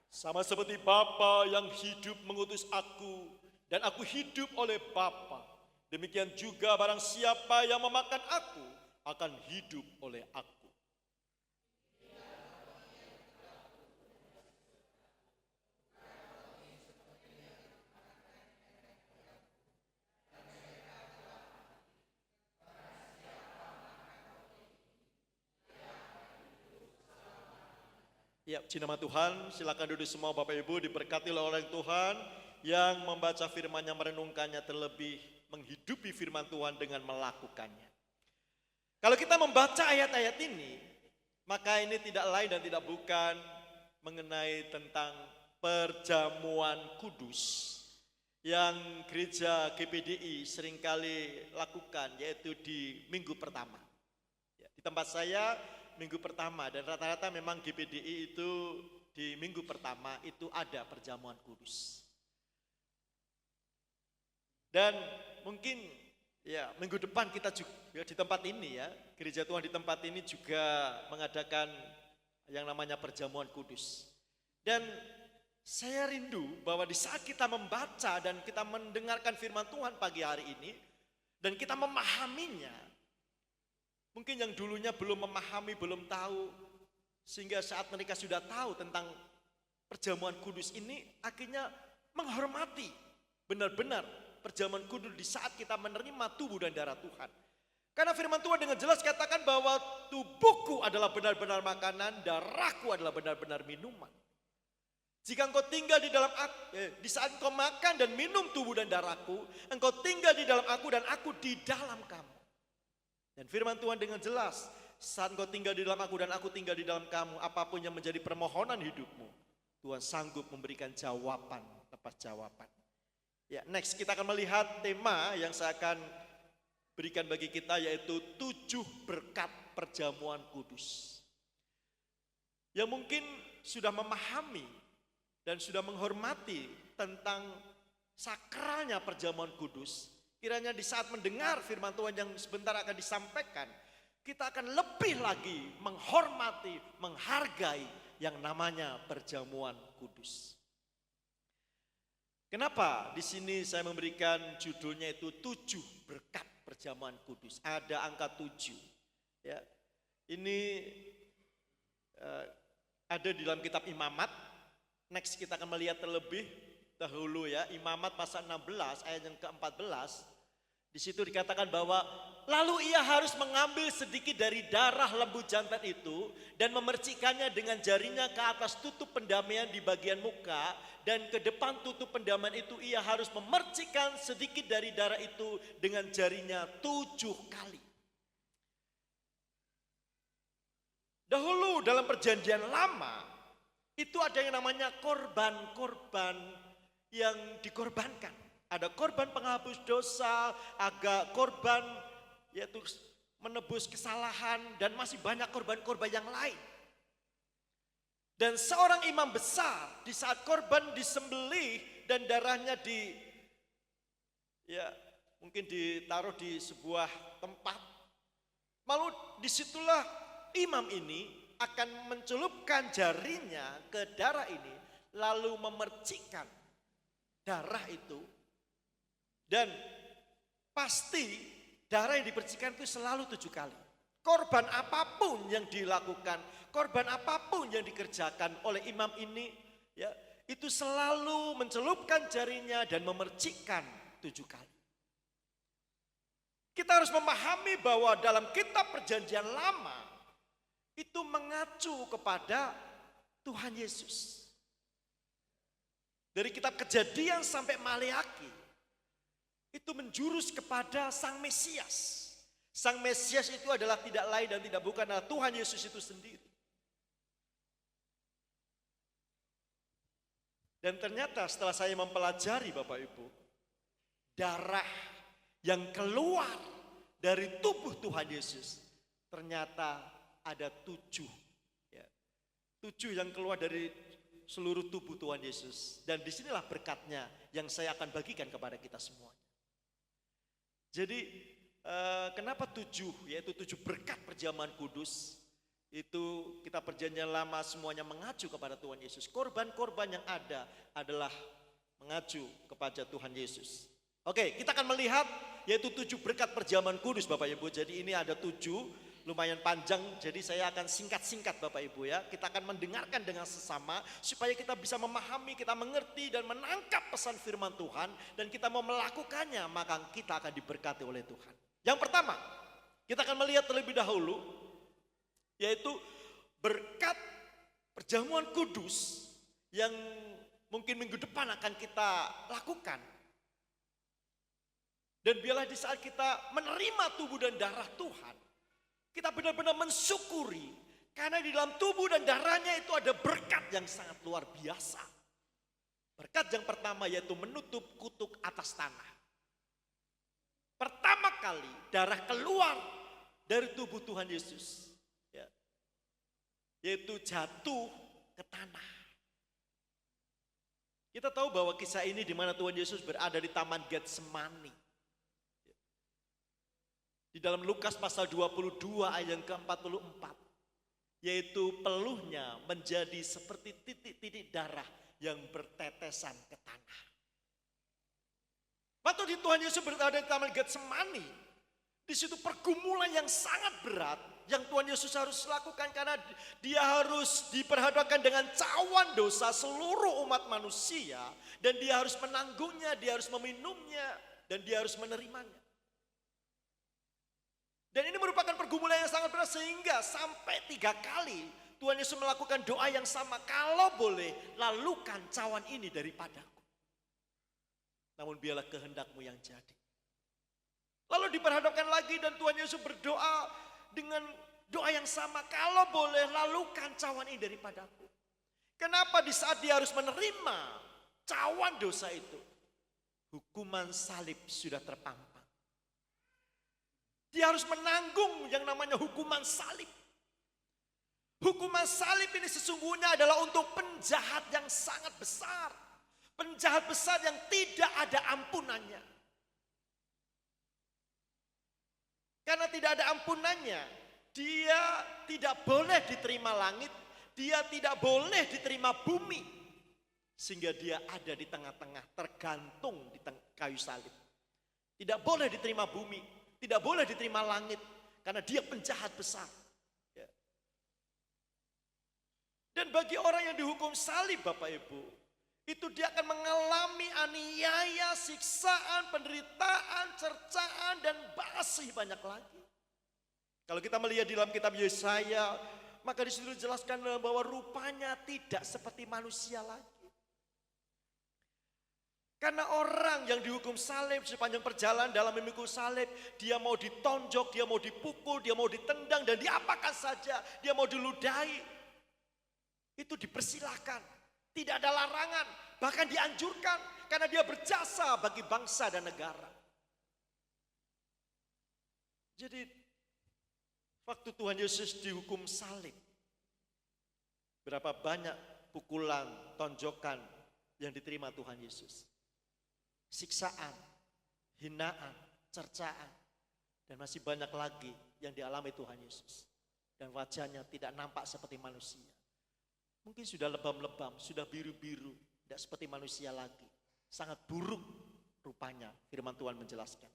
Sama seperti Bapa yang hidup mengutus aku dan aku hidup oleh Bapa, demikian juga barang siapa yang memakan aku akan hidup oleh aku. Ya, puji nama Tuhan, silakan duduk semua Bapak Ibu, diberkati oleh Tuhan yang membaca firman-Nya, merenungkannya, terlebih menghidupi firman Tuhan dengan melakukannya. Kalau kita membaca ayat-ayat ini, maka ini tidak lain dan tidak bukan mengenai tentang perjamuan kudus yang gereja GPDI seringkali lakukan, yaitu di minggu pertama. Ya, di tempat saya minggu pertama, dan rata-rata memang GPDI itu di minggu pertama itu ada perjamuan kudus. Dan mungkin ya minggu depan kita juga ya, di tempat ini ya, gereja Tuhan di tempat ini juga mengadakan yang namanya perjamuan kudus. Dan saya rindu bahwa di saat kita membaca dan kita mendengarkan firman Tuhan pagi hari ini, dan kita memahaminya, mungkin yang dulunya belum memahami, belum tahu, sehingga saat mereka sudah tahu tentang perjamuan kudus ini, akhirnya menghormati benar-benar perjamuan kudus di saat kita menerima tubuh dan darah Tuhan. Karena firman Tuhan dengan jelas katakan bahwa tubuhku adalah benar-benar makanan, darahku adalah benar-benar minuman. Jika engkau tinggal di dalam aku, di saat engkau makan dan minum tubuh dan darahku, engkau tinggal di dalam aku dan aku di dalam kamu. Dan firman Tuhan dengan jelas, saat engkau tinggal di dalam aku dan aku tinggal di dalam kamu, apapun yang menjadi permohonan hidupmu, Tuhan sanggup memberikan jawaban lepas jawaban. Ya, next kita akan melihat tema yang saya akan berikan bagi kita, yaitu 7 berkat perjamuan kudus. Yang mungkin sudah memahami dan sudah menghormati tentang sakralnya perjamuan kudus, kiranya di saat mendengar firman Tuhan yang sebentar akan disampaikan, kita akan lebih lagi menghormati, menghargai yang namanya perjamuan kudus. Kenapa di sini saya memberikan judulnya itu 7 berkat perjamuan kudus? Ada angka 7. Ya, ini ada di dalam kitab Imamat. Next kita akan melihat terlebih dahulu ya, Imamat pasal 16 ayat yang ke-14. Di situ dikatakan bahwa lalu ia harus mengambil sedikit dari darah lembu jantan itu dan memercikkannya dengan jarinya ke atas tutup pendamaian di bagian muka, dan ke depan tutup pendamaian itu ia harus memercikkan sedikit dari darah itu dengan jarinya 7 kali. Dahulu dalam perjanjian lama itu ada yang namanya korban-korban yang dikorbankan. Ada korban penghapus dosa, ada korban yaitu menebus kesalahan, dan masih banyak korban-korban yang lain. Dan seorang imam besar di saat korban disembelih dan darahnya mungkin ditaruh di sebuah tempat, lalu disitulah imam ini akan mencelupkan jarinya ke darah ini, lalu memercikkan darah itu Dan pasti darah yang dipercikan itu selalu 7 kali. Korban apapun yang dilakukan, korban apapun yang dikerjakan oleh imam ini, ya, itu selalu mencelupkan jarinya dan memercikkan 7 kali. Kita harus memahami bahwa dalam kitab perjanjian lama itu mengacu kepada Tuhan Yesus. Dari kitab Kejadian sampai Maleaki itu menjurus kepada Sang Mesias. Sang Mesias itu adalah tidak lain dan tidak bukan adalah Tuhan Yesus itu sendiri. Dan ternyata setelah saya mempelajari Bapak Ibu, darah yang keluar dari tubuh Tuhan Yesus ternyata ada 7. Ya. 7 yang keluar dari seluruh tubuh Tuhan Yesus. Dan disinilah berkatnya yang saya akan bagikan kepada kita semua. Jadi kenapa 7? Yaitu 7 berkat perjamuan kudus. Itu kita perjanjian lama semuanya mengacu kepada Tuhan Yesus. Korban-korban yang ada adalah mengacu kepada Tuhan Yesus. Oke, kita akan melihat yaitu 7 berkat perjamuan kudus Bapak Ibu. Jadi ini ada 7, lumayan panjang. Jadi saya akan singkat-singkat Bapak Ibu ya. Kita akan mendengarkan dengan sesama supaya kita bisa memahami, kita mengerti dan menangkap pesan firman Tuhan. Dan kita mau melakukannya, maka kita akan diberkati oleh Tuhan. Yang pertama, kita akan melihat terlebih dahulu yaitu berkat perjamuan kudus yang mungkin minggu depan akan kita lakukan. Dan biarlah di saat kita menerima tubuh dan darah Tuhan, kita benar-benar mensyukuri karena di dalam tubuh dan darahnya itu ada berkat yang sangat luar biasa. Berkat yang pertama yaitu menutup kutuk atas tanah. Pertama kali darah keluar dari tubuh Tuhan Yesus, yaitu jatuh ke tanah. Kita tahu bahwa kisah ini di mana Tuhan Yesus berada di Taman Getsemani. Di dalam Lukas pasal 22 ayat yang ke-44, yaitu peluhnya menjadi seperti titik-titik darah yang bertetesan ke tanah. Waktu di Tuhan Yesus berada di Taman Getsemani, di situ pergumulan yang sangat berat yang Tuhan Yesus harus lakukan karena dia harus diperhadapkan dengan cawan dosa seluruh umat manusia dan dia harus menanggungnya, dia harus meminumnya dan dia harus menerimanya. Dan ini merupakan pergumulan yang sangat berat sehingga sampai 3 kali Tuhan Yesus melakukan doa yang sama, kalau boleh lalukan cawan ini daripadaku. Namun biarlah kehendakmu yang jadi. Lalu diperhadapkan lagi dan Tuhan Yesus berdoa dengan doa yang sama, kalau boleh lalukan cawan ini daripadaku. Kenapa di saat dia harus menerima cawan dosa itu, hukuman salib sudah terpampang. Dia harus menanggung yang namanya hukuman salib. Hukuman salib ini sesungguhnya adalah untuk penjahat yang sangat besar. Penjahat besar yang tidak ada ampunannya. Karena tidak ada ampunannya, dia tidak boleh diterima langit, dia tidak boleh diterima bumi. Sehingga dia ada di tengah-tengah, tergantung di kayu salib. Tidak boleh diterima bumi, tidak boleh diterima langit, karena dia penjahat besar. Dan bagi orang yang dihukum salib Bapak Ibu, itu dia akan mengalami aniaya, siksaan, penderitaan, cercaan, dan masih banyak lagi. Kalau kita melihat di dalam kitab Yesaya, maka di situ dijelaskan bahwa rupanya tidak seperti manusia lagi. Karena orang yang dihukum salib sepanjang perjalanan dalam memikul salib, dia mau ditonjok, dia mau dipukul, dia mau ditendang, dan diapakan saja, dia mau diludahi. Itu dipersilahkan. Tidak ada larangan, bahkan dianjurkan karena dia berjasa bagi bangsa dan negara. Jadi waktu Tuhan Yesus dihukum salib, berapa banyak pukulan, tonjokan yang diterima Tuhan Yesus. Siksaan, hinaan, cercaan, dan masih banyak lagi yang dialami Tuhan Yesus. Dan wajahnya tidak nampak seperti manusia. Mungkin sudah lebam-lebam, sudah biru-biru, tidak seperti manusia lagi. Sangat buruk rupanya firman Tuhan menjelaskan.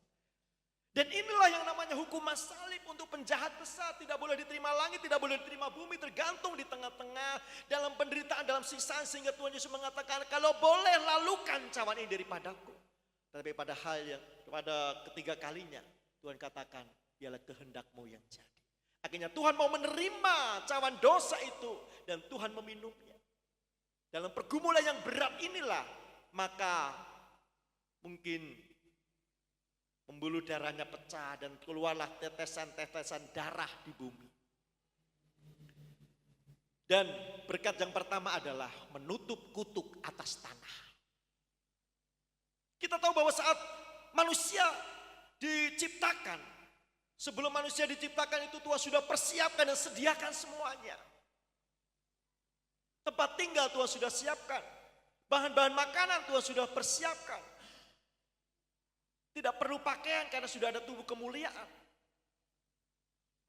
Dan inilah yang namanya hukuman salib untuk penjahat besar. Tidak boleh diterima langit, tidak boleh diterima bumi, tergantung di tengah-tengah dalam penderitaan, dalam siksaan. Sehingga Tuhan Yesus mengatakan, kalau boleh lalukan cawan ini daripadaku. Tapi pada ketiga kalinya Tuhan katakan, biarlah kehendakmu yang jadi. Akhirnya Tuhan mau menerima cawan dosa itu dan Tuhan meminumnya. Dalam pergumulan yang berat inilah, maka mungkin pembuluh darahnya pecah dan keluarlah tetesan-tetesan darah di bumi. Dan berkat yang pertama adalah menutup kutuk atas tanah. Kita tahu bahwa saat manusia diciptakan, sebelum manusia diciptakan itu Tuhan sudah persiapkan dan sediakan semuanya. Tempat tinggal Tuhan sudah siapkan, bahan-bahan makanan Tuhan sudah persiapkan. Tidak perlu pakaian karena sudah ada tubuh kemuliaan.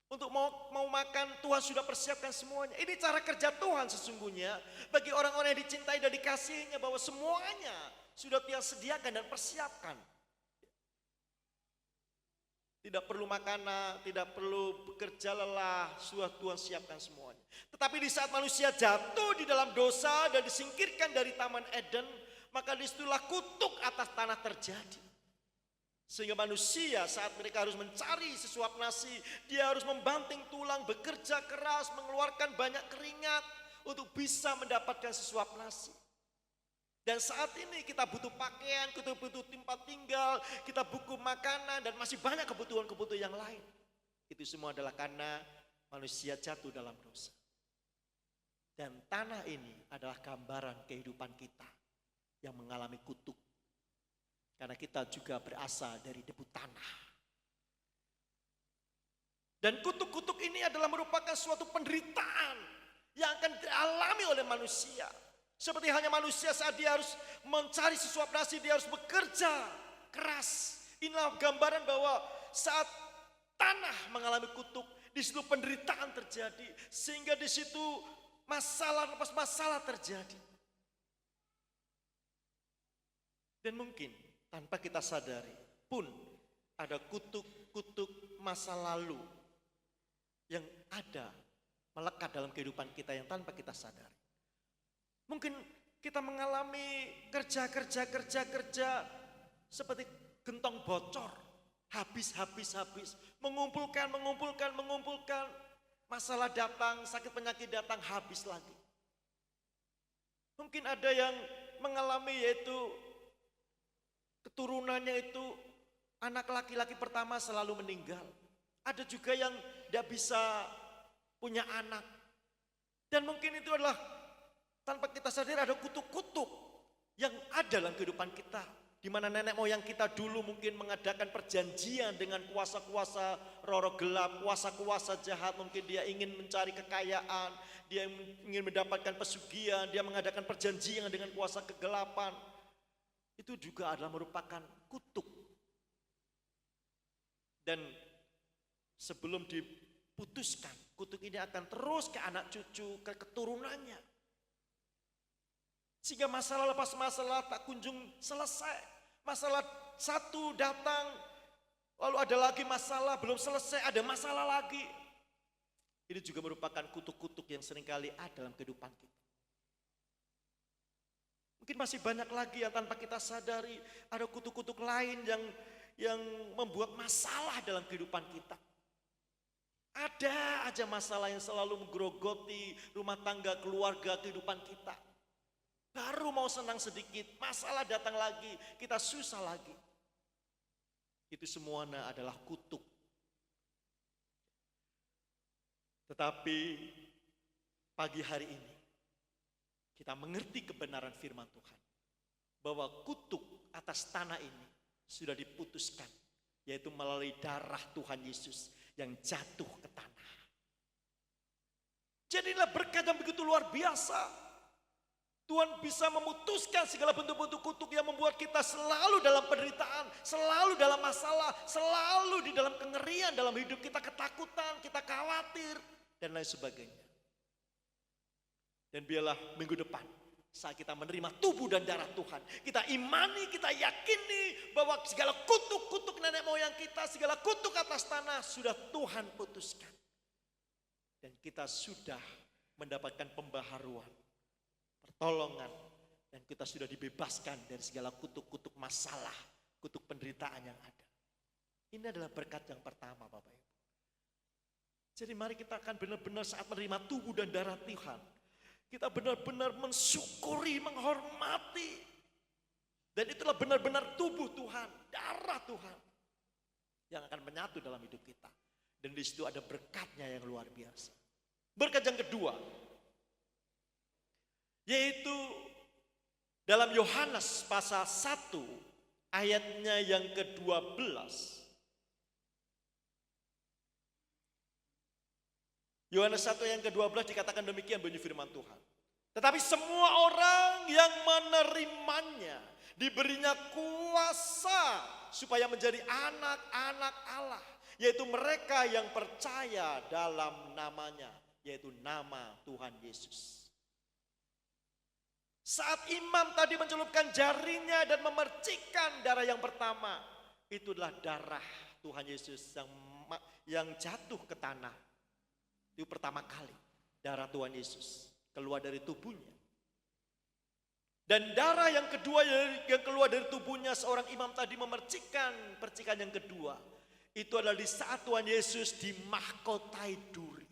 Untuk mau makan Tuhan sudah persiapkan semuanya. Ini cara kerja Tuhan sesungguhnya bagi orang-orang yang dicintai dan dikasihinya, bahwa semuanya sudah Tuhan sediakan dan persiapkan. Tidak perlu makanan, tidak perlu bekerja lelah, sudah Tuhan siapkan semuanya. Tetapi di saat manusia jatuh di dalam dosa dan disingkirkan dari Taman Eden, maka disitulah kutuk atas tanah terjadi. Sehingga manusia saat mereka harus mencari sesuap nasi, dia harus membanting tulang, bekerja keras, mengeluarkan banyak keringat untuk bisa mendapatkan sesuap nasi. Dan saat ini kita butuh pakaian, kita butuh tempat tinggal, kita butuh makanan, dan masih banyak kebutuhan-kebutuhan yang lain. Itu semua adalah karena manusia jatuh dalam dosa. Dan tanah ini adalah gambaran kehidupan kita yang mengalami kutuk. Karena kita juga berasal dari debu tanah. Dan kutuk-kutuk ini adalah merupakan suatu penderitaan yang akan dialami oleh manusia. Seperti hanya manusia saat dia harus mencari sesuap nasi, dia harus bekerja keras. Inilah gambaran bahwa saat tanah mengalami kutuk, di situ penderitaan terjadi. Sehingga di situ masalah lepas masalah terjadi. Dan mungkin tanpa kita sadari pun ada kutuk-kutuk masa lalu yang ada melekat dalam kehidupan kita yang tanpa kita sadari. Mungkin kita mengalami kerja seperti gentong bocor, habis, mengumpulkan, masalah datang, sakit penyakit datang, habis lagi. Mungkin ada yang mengalami yaitu keturunannya itu anak laki-laki pertama selalu meninggal. Ada juga yang tidak bisa punya anak. Dan mungkin itu adalah tanpa kita sadar ada kutuk-kutuk yang ada dalam kehidupan kita. Di mana nenek moyang kita dulu mungkin mengadakan perjanjian dengan kuasa-kuasa roh gelap, kuasa-kuasa jahat. Mungkin dia ingin mencari kekayaan, dia ingin mendapatkan pesugihan, dia mengadakan perjanjian dengan kuasa kegelapan. Itu juga adalah merupakan kutuk. Dan sebelum diputuskan, kutuk ini akan terus ke anak cucu, ke keturunannya. Sehingga masalah lepas masalah tak kunjung selesai. Masalah satu datang, lalu ada lagi masalah, belum selesai, ada masalah lagi. Ini juga merupakan kutuk-kutuk yang seringkali ada dalam kehidupan kita. Mungkin masih banyak lagi yang tanpa kita sadari ada kutuk-kutuk lain yang membuat masalah dalam kehidupan kita. Ada aja masalah yang selalu menggerogoti rumah tangga, keluarga, kehidupan kita. Baru mau senang sedikit, masalah datang lagi, kita susah lagi. Itu semuanya adalah kutuk. Tetapi pagi hari ini kita mengerti kebenaran firman Tuhan. Bahwa kutuk atas tanah ini sudah diputuskan. Yaitu melalui darah Tuhan Yesus yang jatuh ke tanah. Jadilah berkat yang begitu luar biasa. Tuhan bisa memutuskan segala bentuk-bentuk kutuk yang membuat kita selalu dalam penderitaan, selalu dalam masalah, selalu di dalam kengerian dalam hidup kita, ketakutan, kita khawatir, dan lain sebagainya. Dan biarlah minggu depan saat kita menerima tubuh dan darah Tuhan. Kita imani, kita yakini bahwa segala kutuk-kutuk nenek moyang kita, segala kutuk atas tanah sudah Tuhan putuskan. Dan kita sudah mendapatkan pembaharuan, pertolongan, dan kita sudah dibebaskan dari segala kutuk-kutuk masalah, kutuk penderitaan yang ada. Ini adalah berkat yang pertama, Bapak Ibu. Jadi mari kita akan benar-benar saat menerima tubuh dan darah Tuhan, kita benar-benar mensyukuri, menghormati. Dan itulah benar-benar tubuh Tuhan, darah Tuhan yang akan menyatu dalam hidup kita. Dan di situ ada berkatnya yang luar biasa. Berkat yang kedua, yaitu dalam Yohanes pasal 1 ayatnya yang ke-12. Yohanes 1 yang ke-12 dikatakan demikian bunyi firman Tuhan. Tetapi semua orang yang menerimanya diberinya kuasa supaya menjadi anak-anak Allah. Yaitu mereka yang percaya dalam namanya, yaitu nama Tuhan Yesus. Saat imam tadi mencelupkan jarinya dan memercikkan darah yang pertama, itulah darah Tuhan Yesus yang jatuh ke tanah. Itu pertama kali darah Tuhan Yesus keluar dari tubuhnya. Dan darah yang kedua yang keluar dari tubuhnya seorang imam tadi memercikkan percikan yang kedua. Itu adalah di saat Tuhan Yesus dimahkotai duri.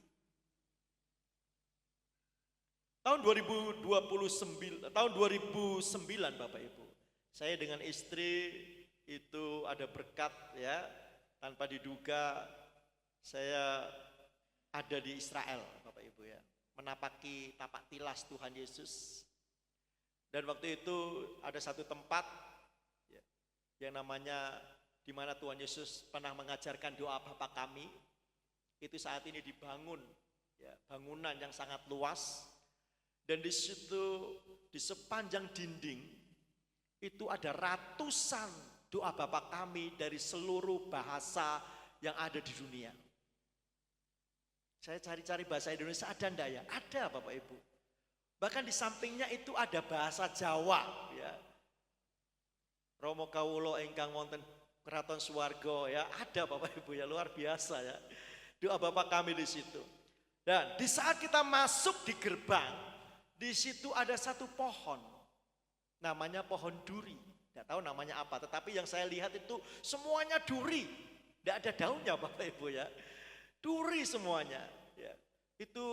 Tahun 2009 Bapak Ibu. Saya dengan istri itu ada berkat ya, tanpa diduga saya ada di Israel, Bapak Ibu ya, menapaki tapak tilas Tuhan Yesus. Dan waktu itu ada satu tempat ya, yang namanya di mana Tuhan Yesus pernah mengajarkan doa Bapa kami. Itu saat ini dibangun ya, bangunan yang sangat luas. Dan di situ di sepanjang dinding itu ada ratusan doa Bapa kami dari seluruh bahasa yang ada di dunia. Saya cari-cari bahasa Indonesia, ada enggak ya? Ada Bapak Ibu. Bahkan di sampingnya itu ada bahasa Jawa. Ya. Romo kawulo ingkang wonten kraton swarga ya, ada Bapak Ibu ya, luar biasa ya. Doa Bapak kami di situ. Dan di saat kita masuk di gerbang, di situ ada satu pohon, namanya pohon duri. Tidak tahu namanya apa, tetapi yang saya lihat itu semuanya duri. Tidak ada daunnya Bapak Ibu ya. Duri semuanya, ya. Itu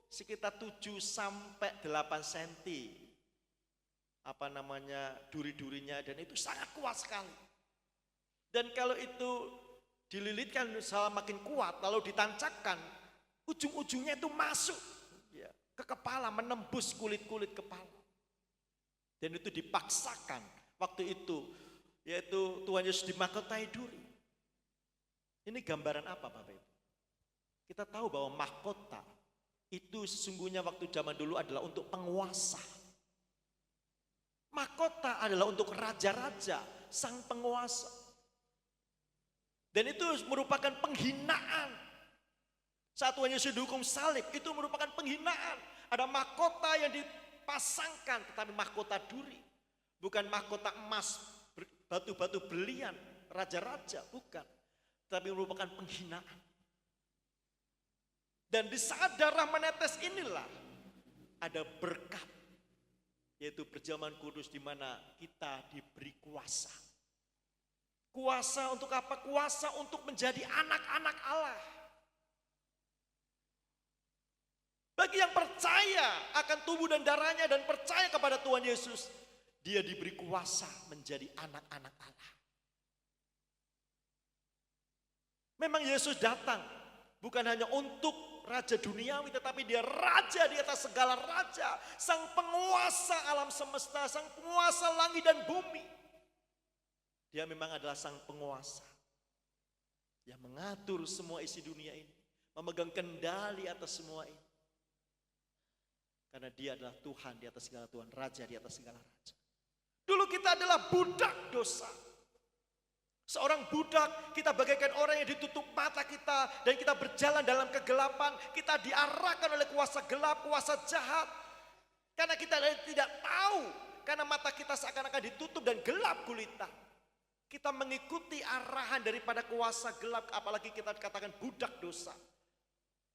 sekitar 7 sampai 8 cm. Apa namanya duri-durinya, dan itu sangat kuat sekali. Dan kalau itu dililitkan makin kuat, lalu ditancapkan, ujung-ujungnya itu masuk ya, ke kepala, menembus kulit-kulit kepala. Dan itu dipaksakan waktu itu, yaitu Tuhan Yesus dimahkotai duri. Ini gambaran apa Bapak Ibu? Kita tahu bahwa mahkota itu sesungguhnya waktu zaman dulu adalah untuk penguasa. Mahkota adalah untuk raja-raja, sang penguasa. Dan itu merupakan penghinaan. Saat Tuhan Yesus dihukum salib, itu merupakan penghinaan. Ada mahkota yang dipasangkan, tetapi mahkota duri. Bukan mahkota emas, batu-batu belian, raja-raja, bukan. Tapi merupakan penghinaan. Dan di saat darah menetes inilah ada berkat, yaitu perjamuan kudus di mana kita diberi kuasa. Kuasa untuk apa? Kuasa untuk menjadi anak-anak Allah. Bagi yang percaya akan tubuh dan darahnya dan percaya kepada Tuhan Yesus, dia diberi kuasa menjadi anak-anak Allah. Memang Yesus datang bukan hanya untuk raja duniawi, tetapi dia raja di atas segala raja, sang penguasa alam semesta, sang penguasa langit dan bumi. Dia memang adalah sang penguasa yang mengatur semua isi dunia ini, memegang kendali atas semua ini. Karena dia adalah Tuhan di atas segala Tuhan, raja di atas segala raja. Dulu kita adalah budak dosa. Seorang budak, kita bagaikan orang yang ditutup mata kita dan kita berjalan dalam kegelapan, kita diarahkan oleh kuasa gelap, kuasa jahat. Karena kita tidak tahu, karena mata kita seakan-akan ditutup dan gelap gulita. Kita mengikuti arahan daripada kuasa gelap, apalagi kita katakan budak dosa.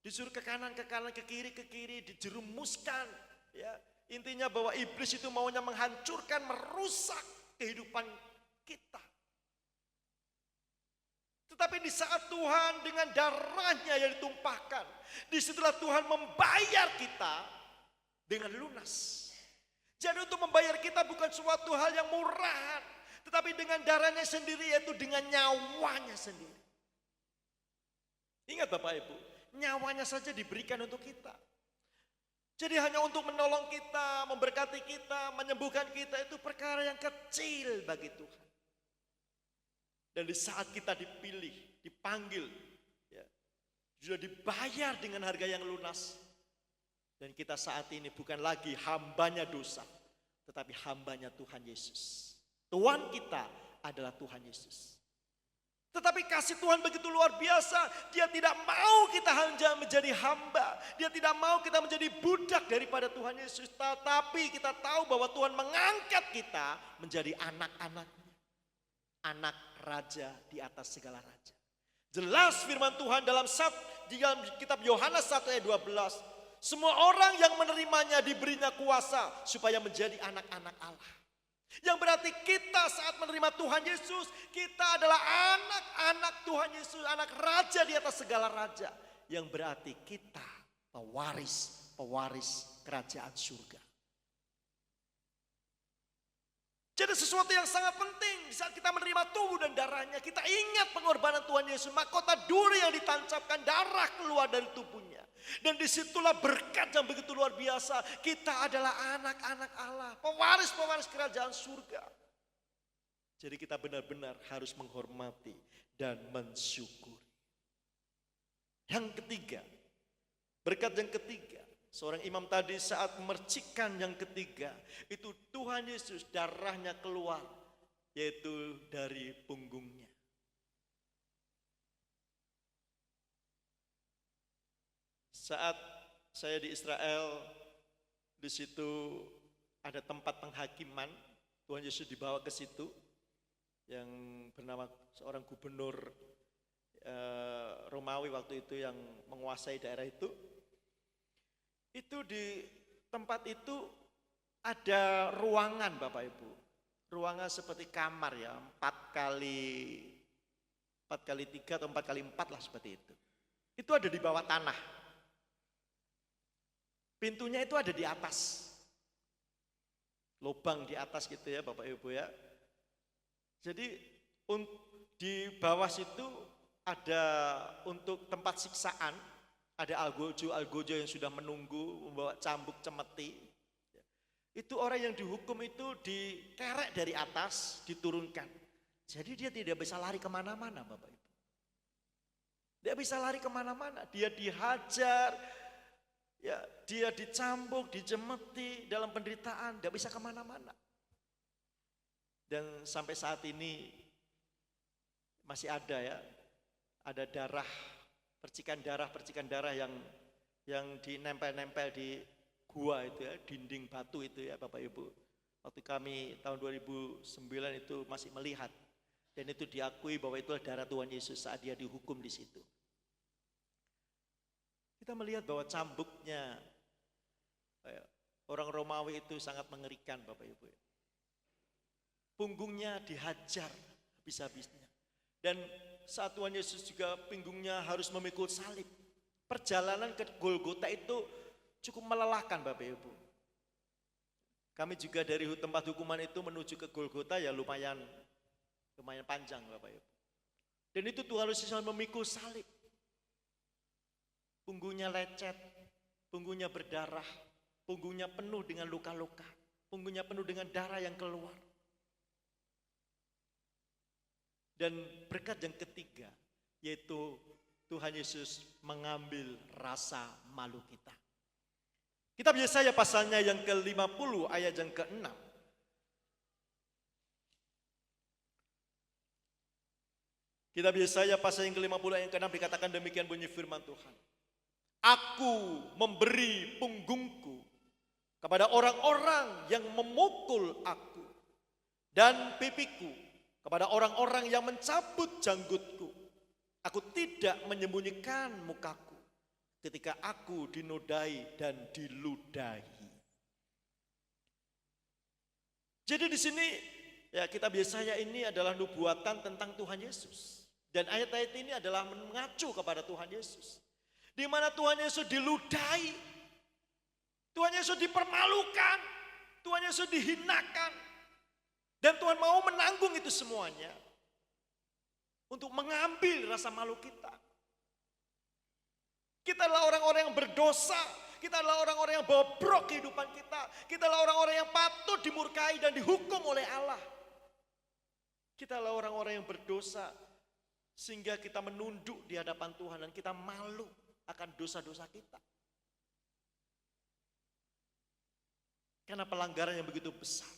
Disuruh ke kanan, ke kiri, dijerumuskan. Ya. Intinya bahwa iblis itu maunya menghancurkan, merusak kehidupan kita. Tetapi di saat Tuhan dengan darahnya yang ditumpahkan, disitulah Tuhan membayar kita dengan lunas. Jadi untuk membayar kita bukan suatu hal yang murahan, tetapi dengan darahnya sendiri, yaitu dengan nyawanya sendiri. Ingat Bapak Ibu, nyawanya saja diberikan untuk kita. Jadi hanya untuk menolong kita, memberkati kita, menyembuhkan kita, itu perkara yang kecil bagi Tuhan. Dan di saat kita dipilih, dipanggil, ya, sudah dibayar dengan harga yang lunas. Dan kita saat ini bukan lagi hambanya dosa, tetapi hambanya Tuhan Yesus. Tuhan kita adalah Tuhan Yesus. Tetapi kasih Tuhan begitu luar biasa, Dia tidak mau kita hanya menjadi hamba. Dia tidak mau kita menjadi budak daripada Tuhan Yesus. Tetapi kita tahu bahwa Tuhan mengangkat kita menjadi anak-anaknya. Anak raja di atas segala raja. Jelas firman Tuhan dalam kitab Yohanes 1 ayat 12. Semua orang yang menerimanya diberinya kuasa supaya menjadi anak-anak Allah. Yang berarti kita saat menerima Tuhan Yesus, kita adalah anak-anak Tuhan Yesus, anak raja di atas segala raja. Yang berarti kita pewaris kerajaan surga. Jadi sesuatu yang sangat penting saat kita menerima tubuh dan darahnya, kita ingat pengorbanan Tuhan Yesus, mahkota duri yang ditancapkan, darah keluar dari tubuhnya. Dan disitulah berkat yang begitu luar biasa. Kita adalah anak-anak Allah, pewaris-pewaris kerajaan surga. Jadi kita benar-benar harus menghormati dan mensyukuri. Yang ketiga, berkat yang ketiga, seorang imam tadi saat memercikkan yang ketiga, itu Tuhan Yesus darahnya keluar, yaitu dari punggungnya. Saat saya di Israel, di situ ada tempat penghakiman, Tuhan Yesus dibawa ke situ, yang bernama seorang gubernur Romawi waktu itu yang menguasai daerah itu. Itu di tempat itu ada ruangan Bapak Ibu. Ruangan seperti kamar ya, 4 kali 3 atau 4 kali 4 lah seperti itu. Itu ada di bawah tanah. Pintunya itu ada di atas. Lubang di atas gitu ya Bapak Ibu ya. Jadi di bawah situ ada untuk tempat siksaan. Ada algojo yang sudah menunggu membawa cambuk cemeti. Itu orang yang dihukum itu dikerek dari atas, diturunkan. Jadi dia tidak bisa lari kemana-mana Bapak Ibu. Dia bisa lari kemana-mana, dia dihajar, ya, dia dicambuk, dijemeti dalam penderitaan, tidak bisa kemana-mana. Dan sampai saat ini masih ada ya, ada darah, percikan darah yang dinempel-nempel di gua itu ya, dinding batu itu ya Bapak Ibu. Waktu kami tahun 2009 itu masih melihat, dan itu diakui bahwa itu darah Tuhan Yesus saat dia dihukum di situ. Kita melihat bahwa cambuknya orang Romawi itu sangat mengerikan Bapak Ibu. Punggungnya dihajar habis-habisnya. Dan saat Tuhan Yesus juga pinggungnya harus memikul salib. Perjalanan ke Golgota itu cukup melelahkan Bapak Ibu. Kami juga dari tempat hukuman itu menuju ke Golgota ya lumayan panjang Bapak Ibu. Dan itu Tuhan Yesus memikul salib. Punggungnya lecet, punggungnya berdarah, punggungnya penuh dengan luka-luka, punggungnya penuh dengan darah yang keluar. Dan berkat yang ketiga, yaitu Tuhan Yesus mengambil rasa malu kita. Kitab Yesaya pasalnya yang ke-50 ayat yang ke-6. Kitab Yesaya pasal yang ke-50 ayat yang ke-6 dikatakan demikian bunyi firman Tuhan. Aku memberi punggungku kepada orang-orang yang memukul aku, dan pipiku kepada orang-orang yang mencabut janggutku. Aku tidak menyembunyikan mukaku ketika aku dinodai dan diludahi. Jadi di sini ya kita biasanya ini adalah nubuatan tentang Tuhan Yesus. Dan ayat-ayat ini adalah mengacu kepada Tuhan Yesus. Di mana Tuhan Yesus diludahi, Tuhan Yesus dipermalukan, Tuhan Yesus dihinakan. Dan Tuhan mau menanggung itu semuanya untuk mengambil rasa malu kita. Kita adalah orang-orang yang berdosa, kita adalah orang-orang yang bobrok kehidupan kita. Kita adalah orang-orang yang patut dimurkai dan dihukum oleh Allah. Kita adalah orang-orang yang berdosa sehingga kita menunduk di hadapan Tuhan dan kita malu akan dosa-dosa kita. Karena pelanggaran yang begitu besar.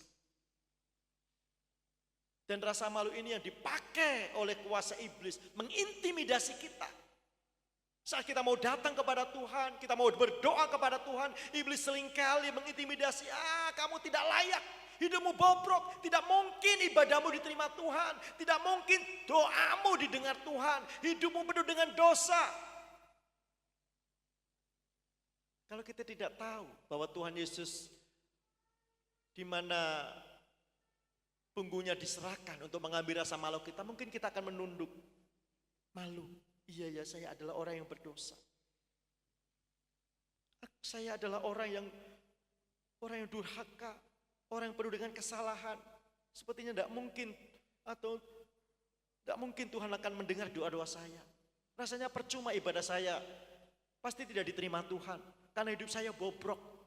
Dan rasa malu ini yang dipakai oleh kuasa iblis mengintimidasi kita. Saat kita mau datang kepada Tuhan, kita mau berdoa kepada Tuhan, iblis seringkali mengintimidasi, kamu tidak layak, hidupmu bobrok, tidak mungkin ibadahmu diterima Tuhan, tidak mungkin doamu didengar Tuhan, hidupmu penuh dengan dosa. Kalau kita tidak tahu bahwa Tuhan Yesus di mana punggungnya diserahkan untuk mengambil rasa malu kita, mungkin kita akan menunduk. Malu, iya ya, saya adalah orang yang berdosa. Saya adalah orang yang durhaka, orang yang penuh dengan kesalahan. Sepertinya tidak mungkin atau tidak mungkin Tuhan akan mendengar doa-doa saya. Rasanya percuma ibadah saya, pasti tidak diterima Tuhan karena hidup saya bobrok.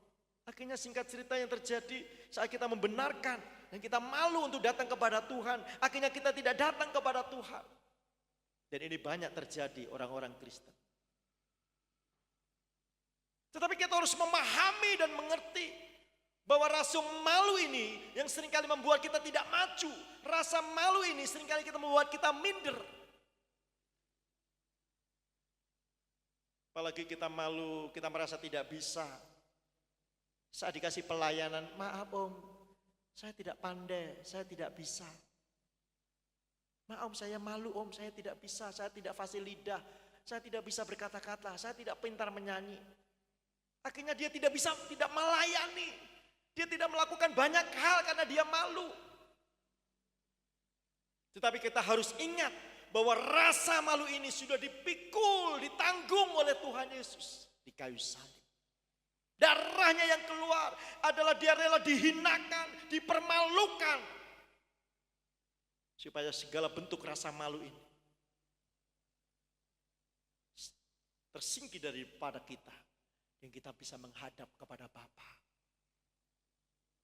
Akhirnya singkat cerita yang terjadi saat kita membenarkan dan kita malu untuk datang kepada Tuhan, akhirnya kita tidak datang kepada Tuhan. Dan ini banyak terjadi orang-orang Kristen. Tetapi kita harus memahami dan mengerti bahwa rasa malu ini yang seringkali membuat kita tidak maju. Rasa malu ini seringkali kita membuat kita minder. Apalagi kita malu, kita merasa tidak bisa. Saat dikasih pelayanan, maaf om, saya tidak pandai, saya tidak bisa. Maaf om, saya malu om, saya tidak bisa, saya tidak fasih lidah, saya tidak bisa berkata-kata, saya tidak pintar menyanyi. Akhirnya dia tidak bisa, tidak melayani. Dia tidak melakukan banyak hal karena dia malu. Tetapi kita harus ingat bahwa rasa malu ini sudah dipikul, ditanggung oleh Tuhan Yesus di kayu salib. Darahnya yang keluar adalah dia rela dihinakan, dipermalukan. Supaya segala bentuk rasa malu ini tersingkir daripada kita. Dan kita bisa menghadap kepada Bapa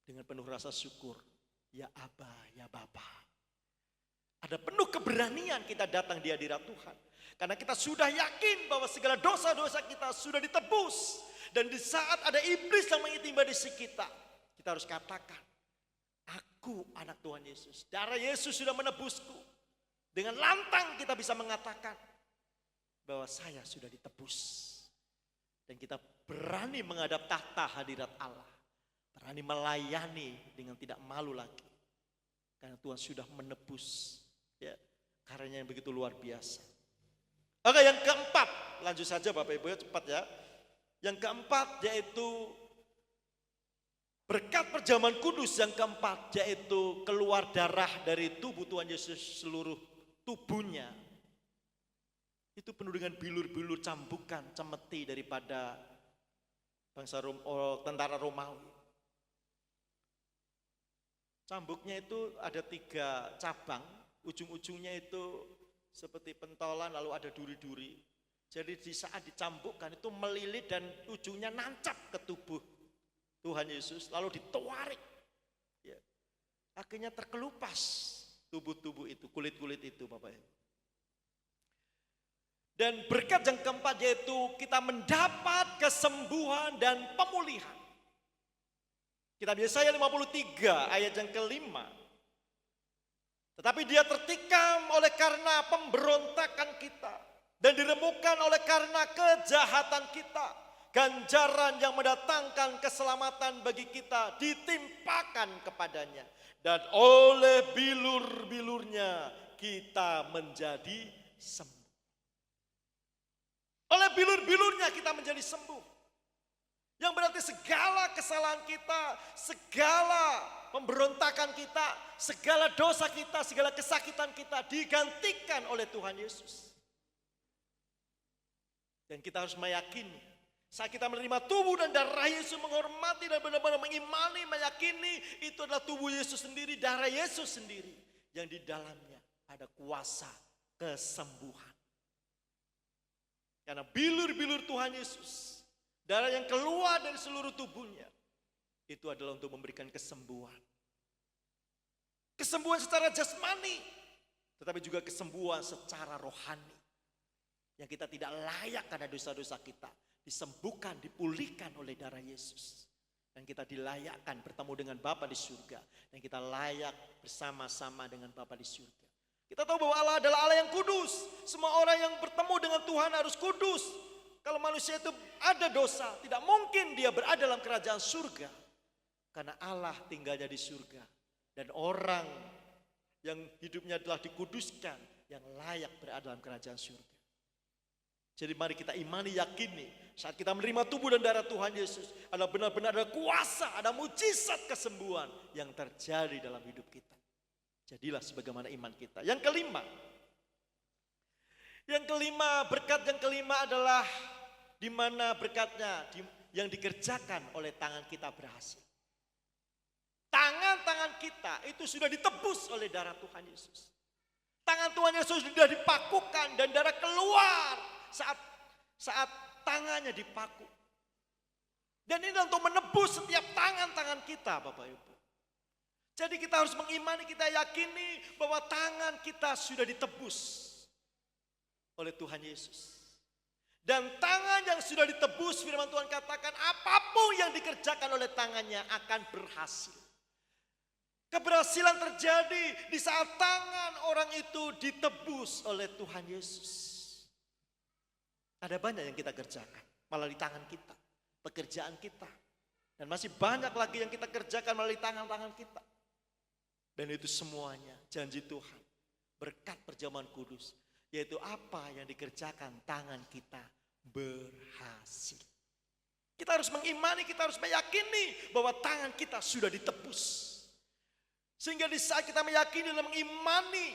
dengan penuh rasa syukur. Ya Aba, ya Bapa. Ada penuh keberanian kita datang di hadirat Tuhan. Karena kita sudah yakin bahwa segala dosa-dosa kita sudah ditebus. Dan di saat ada iblis yang mengintimidasi kita, kita harus katakan, aku anak Tuhan Yesus. Darah Yesus sudah menebusku. Dengan lantang kita bisa mengatakan bahwa saya sudah ditebus. Dan kita berani menghadap tahta hadirat Allah. Berani melayani dengan tidak malu lagi. Karena Tuhan sudah menebus. Ya, karyanya yang begitu luar biasa. Oke, yang keempat, lanjut saja Bapak Ibu ya, cepat ya. Yang keempat yaitu berkat perjamuan kudus. Yang keempat yaitu keluar darah dari tubuh Tuhan Yesus, seluruh tubuhnya. Itu penuh dengan bilur-bilur cambukan, cemeti daripada tentara Romawi. Cambuknya itu ada 3 cabang, ujung-ujungnya itu seperti pentolan lalu ada duri-duri. Jadi di saat dicambukkan itu melilit dan ujungnya nancap ke tubuh Tuhan Yesus lalu ditarik. Ya. Akhirnya terkelupas tubuh-tubuh itu, kulit-kulit itu Bapak Ibu. Dan berkat yang keempat yaitu kita mendapat kesembuhan dan pemulihan. Kitab Yesaya 53 ayat yang kelima. Tetapi dia tertikam oleh karena pemberontakan kita. Dan diremukkan oleh karena kejahatan kita. ganjaran yang mendatangkan keselamatan bagi kita ditimpakan kepadanya. Dan oleh bilur-bilurnya kita menjadi sembuh. Oleh bilur-bilurnya kita menjadi sembuh. Yang berarti segala kesalahan kita, segala pemberontakan kita, segala dosa kita, segala kesakitan kita digantikan oleh Tuhan Yesus. Dan kita harus meyakini, saat kita menerima tubuh dan darah Yesus, menghormati dan benar-benar mengimani, meyakini itu adalah tubuh Yesus sendiri, darah Yesus sendiri, yang di dalamnya ada kuasa kesembuhan. Karena bilur-bilur Tuhan Yesus, darah yang keluar dari seluruh tubuhnya, itu adalah untuk memberikan kesembuhan. Kesembuhan secara jasmani, tetapi juga kesembuhan secara rohani. Yang kita tidak layak karena dosa-dosa kita, disembuhkan, dipulihkan oleh darah Yesus. Dan kita dilayakkan bertemu dengan Bapa di surga. Dan kita layak bersama-sama dengan Bapa di surga. Kita tahu bahwa Allah adalah Allah yang kudus. Semua orang yang bertemu dengan Tuhan harus kudus. Kalau manusia itu ada dosa, tidak mungkin dia berada dalam kerajaan surga. Karena Allah tinggalnya di surga. Dan orang yang hidupnya telah dikuduskan, yang layak berada dalam kerajaan surga. Jadi mari kita imani, yakini, saat kita menerima tubuh dan darah Tuhan Yesus, ada benar-benar ada kuasa, ada mujizat kesembuhan yang terjadi dalam hidup kita. Jadilah sebagaimana iman kita. Yang kelima, berkat yang kelima adalah di mana berkatnya yang dikerjakan oleh tangan kita berhasil. Tangan-tangan kita itu sudah ditebus oleh darah Tuhan Yesus. Tangan Tuhan Yesus sudah dipakukan dan darah keluar saat tangannya dipaku. Dan ini untuk menebus setiap tangan-tangan kita, Bapak Ibu. Jadi kita harus mengimani, kita yakini bahwa tangan kita sudah ditebus oleh Tuhan Yesus. Dan tangan yang sudah ditebus, firman Tuhan katakan apapun yang dikerjakan oleh tangannya akan berhasil. Keberhasilan terjadi di saat tangan orang itu ditebus oleh Tuhan Yesus. Ada banyak yang kita kerjakan, malah di tangan kita, pekerjaan kita. Dan masih banyak lagi yang kita kerjakan melalui tangan-tangan kita. Dan itu semuanya janji Tuhan, berkat perjamuan kudus. Yaitu apa yang dikerjakan tangan kita berhasil. Kita harus mengimani, kita harus meyakini bahwa tangan kita sudah ditebus. Sehingga di saat kita meyakini dan mengimani,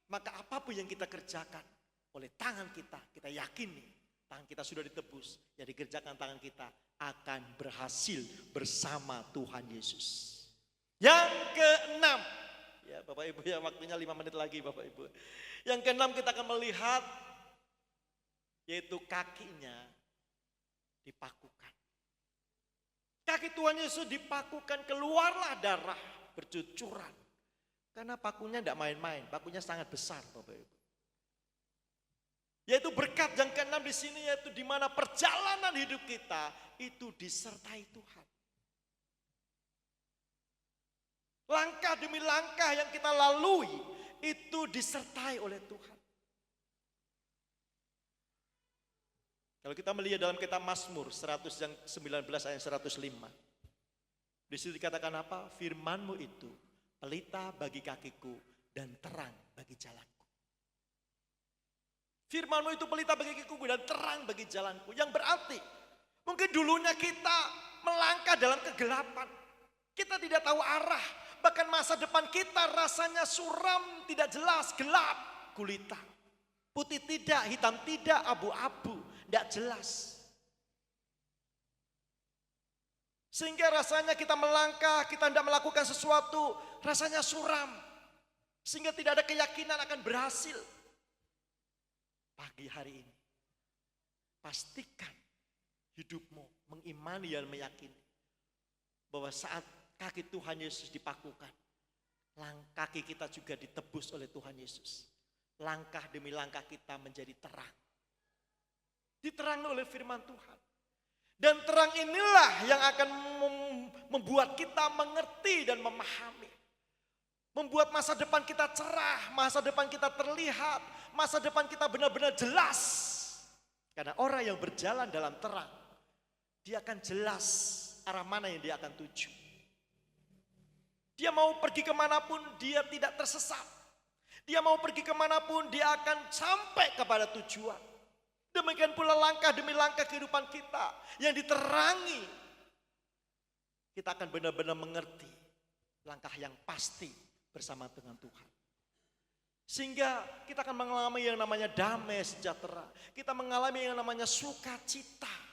maka apapun yang kita kerjakan oleh tangan kita, kita yakini tangan kita sudah ditebus. Yang dikerjakan tangan kita akan berhasil bersama Tuhan Yesus. Yang keenam, ya Bapak Ibu, ya waktunya 5 menit lagi Bapak Ibu. Yang keenam kita akan melihat, yaitu kakinya dipakukan. Kaki Tuhan Yesus dipakukan, keluarlah darah bercucuran. Karena pakunya tidak main-main, pakunya sangat besar Bapak Ibu. Yaitu berkat yang keenam di sini, yaitu di mana perjalanan hidup kita itu disertai Tuhan. Langkah demi langkah yang kita lalui itu disertai oleh Tuhan. Kalau kita melihat dalam kitab Mazmur 119 ayat 105. Di situ dikatakan apa? Firman-Mu itu pelita bagi kakiku dan terang bagi jalanku. Firman-Mu itu pelita bagi kakiku dan terang bagi jalanku. Yang berarti mungkin dulunya kita melangkah dalam kegelapan. Kita tidak tahu arah. Bahkan masa depan kita rasanya suram, tidak jelas, gelap, gulita. Putih tidak, hitam tidak, abu-abu, tidak jelas. Sehingga rasanya kita melangkah, kita tidak melakukan sesuatu, rasanya suram. Sehingga tidak ada keyakinan akan berhasil. Pagi hari ini, pastikan hidupmu mengimani dan meyakini bahwa saat kaki Tuhan Yesus dipakukan, kaki kita juga ditebus oleh Tuhan Yesus. Langkah demi langkah kita menjadi terang. Diterangi oleh firman Tuhan. Dan terang inilah yang akan membuat kita mengerti dan memahami. Membuat masa depan kita cerah, masa depan kita terlihat, masa depan kita benar-benar jelas. Karena orang yang berjalan dalam terang dia akan jelas arah mana yang dia akan tuju. Dia mau pergi kemanapun dia tidak tersesat. Dia mau pergi kemanapun dia akan sampai kepada tujuan. Demikian pula langkah demi langkah kehidupan kita yang diterangi. Kita akan benar-benar mengerti langkah yang pasti bersama dengan Tuhan. Sehingga kita akan mengalami yang namanya damai sejahtera. Kita mengalami yang namanya sukacita.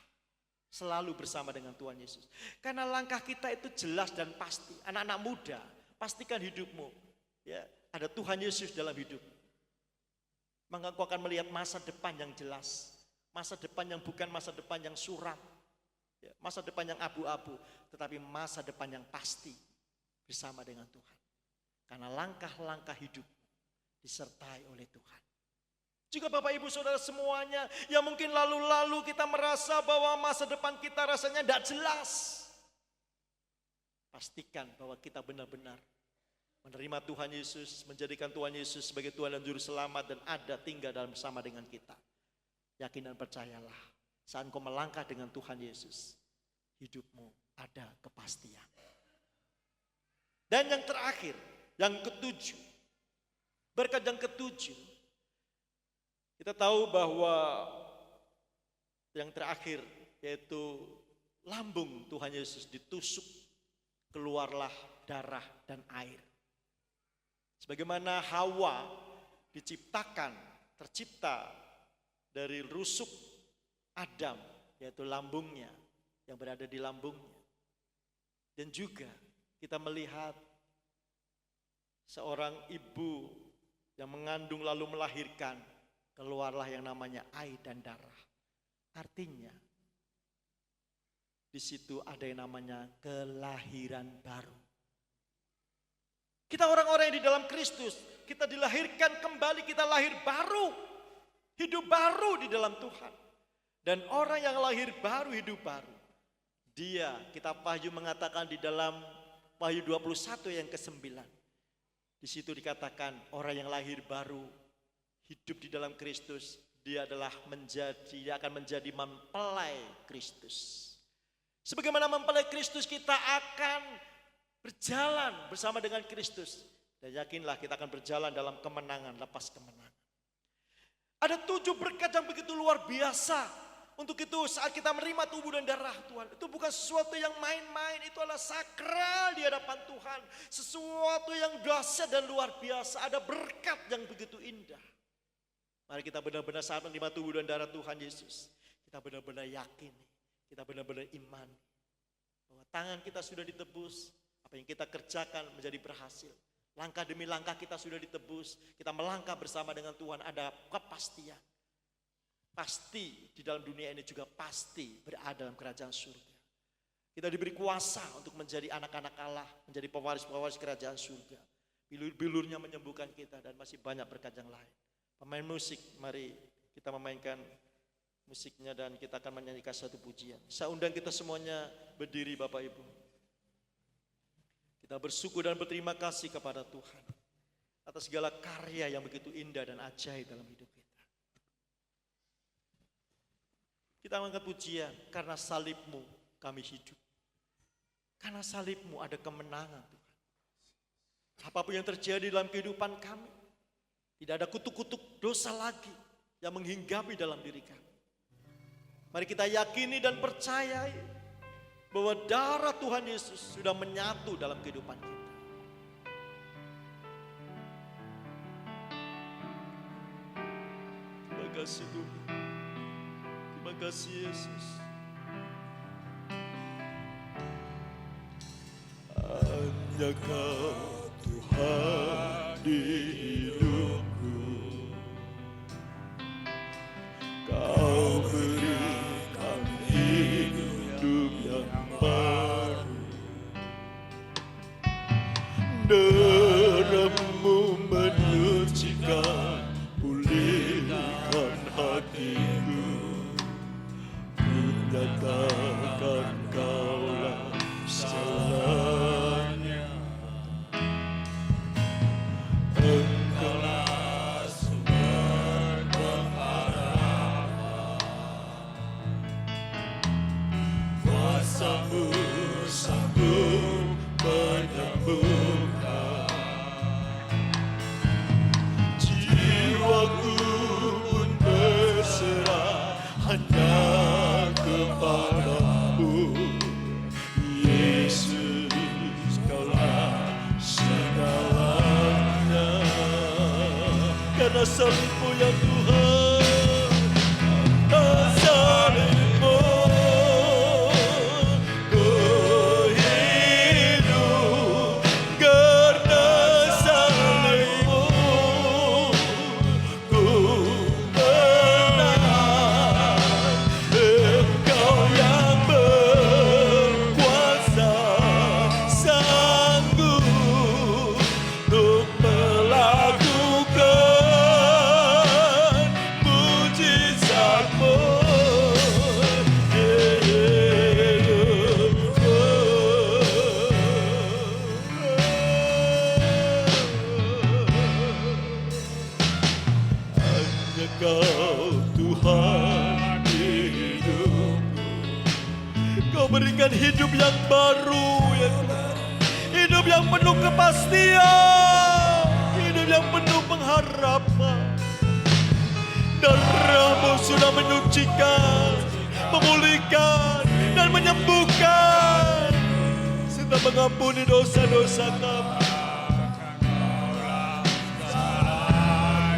Selalu bersama dengan Tuhan Yesus. Karena langkah kita itu jelas dan pasti. Anak-anak muda, pastikan hidupmu. Ya, ada Tuhan Yesus dalam hidup. Maka engkau akan melihat masa depan yang jelas. Masa depan yang bukan masa depan yang suram. Ya, masa depan yang abu-abu. Tetapi masa depan yang pasti bersama dengan Tuhan. Karena langkah-langkah hidup disertai oleh Tuhan. Juga Bapak Ibu Saudara semuanya yang mungkin lalu-lalu kita merasa bahwa masa depan kita rasanya tidak jelas. Pastikan bahwa kita benar-benar menerima Tuhan Yesus, menjadikan Tuhan Yesus sebagai Tuhan dan Juru Selamat dan ada tinggal dalam bersama dengan kita. Yakin dan percayalah, saat engkau melangkah dengan Tuhan Yesus, hidupmu ada kepastian. Dan yang terakhir, yang ketujuh, berkat yang ketujuh, kita tahu bahwa yang terakhir yaitu lambung Tuhan Yesus ditusuk, keluarlah darah dan air. Sebagaimana Hawa diciptakan, tercipta dari rusuk Adam, yaitu lambungnya yang berada di lambungnya. Dan juga kita melihat seorang ibu yang mengandung lalu melahirkan, keluarlah yang namanya air dan darah. Artinya di situ ada yang namanya kelahiran baru. Kita orang-orang yang di dalam Kristus, kita dilahirkan kembali, kita lahir baru. Hidup baru di dalam Tuhan. Dan orang yang lahir baru, hidup baru. Dia, kitab Wahyu mengatakan di dalam Wahyu 21 yang ke-9. Di situ dikatakan orang yang lahir baru, hidup di dalam Kristus, dia akan menjadi mempelai Kristus. Sebagaimana mempelai Kristus kita akan berjalan bersama dengan Kristus. Dan yakinlah kita akan berjalan dalam kemenangan, lepas kemenangan. Ada 7 berkat yang begitu luar biasa. Untuk itu saat kita menerima tubuh dan darah Tuhan, itu bukan sesuatu yang main-main, itu adalah sakral di hadapan Tuhan. Sesuatu yang dahsyat dan luar biasa, ada berkat yang begitu indah. Mari kita benar-benar saat menerima tubuh dan darah Tuhan Yesus, kita benar-benar yakin, kita benar-benar iman bahwa tangan kita sudah ditebus, apa yang kita kerjakan menjadi berhasil. Langkah demi langkah kita sudah ditebus, kita melangkah bersama dengan Tuhan, ada kepastian. Pasti di dalam dunia ini juga pasti berada dalam kerajaan surga. Kita diberi kuasa untuk menjadi anak-anak Allah, menjadi pewaris-pewaris kerajaan surga. Bilur-bilurnya menyembuhkan kita dan masih banyak berkat yang lain. Pemain musik, mari kita memainkan musiknya dan kita akan menyanyikan satu pujian. Saya undang kita semuanya berdiri Bapak Ibu. Kita bersyukur dan berterima kasih kepada Tuhan atas segala karya yang begitu indah dan ajaib dalam hidup kita. Kita mengangkat pujian, karena salib-Mu kami hidup. Karena salib-Mu ada kemenangan Tuhan. Apapun yang terjadi dalam kehidupan kami, tidak ada kutuk-kutuk dosa lagi yang menghinggapi dalam diri kami. Mari kita yakini dan percayai bahwa darah Tuhan Yesus sudah menyatu dalam kehidupan kita. Terima kasih Tuhan. Terima kasih Yesus. Hanya Kau Tuhan di hidupku. Kau berikan hidup yang baru. Darah-Mu menyucikan, pulihkan hatiku. Ku nyatakan Kaulah segalanya. Engkaulah sumber pengharapan. kuasamu sanggup menyembuhkan. Jiwaku pun berserah hanya kepadamu, Yesus, Kaulah segalanya. Karena salibmu ya Tuhan, karena salibmu ku hidup, karena salibmu ku menang. Engkau yang berkuasa, sanggup untuk melakukan mujizat-Mu. Hanya Kau Tuhan hidupku. Kau berikan hidup yang baru ya Tuhan. Hidup yang penuh kepastian, hidup yang penuh pengharapan. Darah-Mu sudah menyucikan, memulihkan, dan menyembuhkan, serta mengampuni dosa-dosa kami.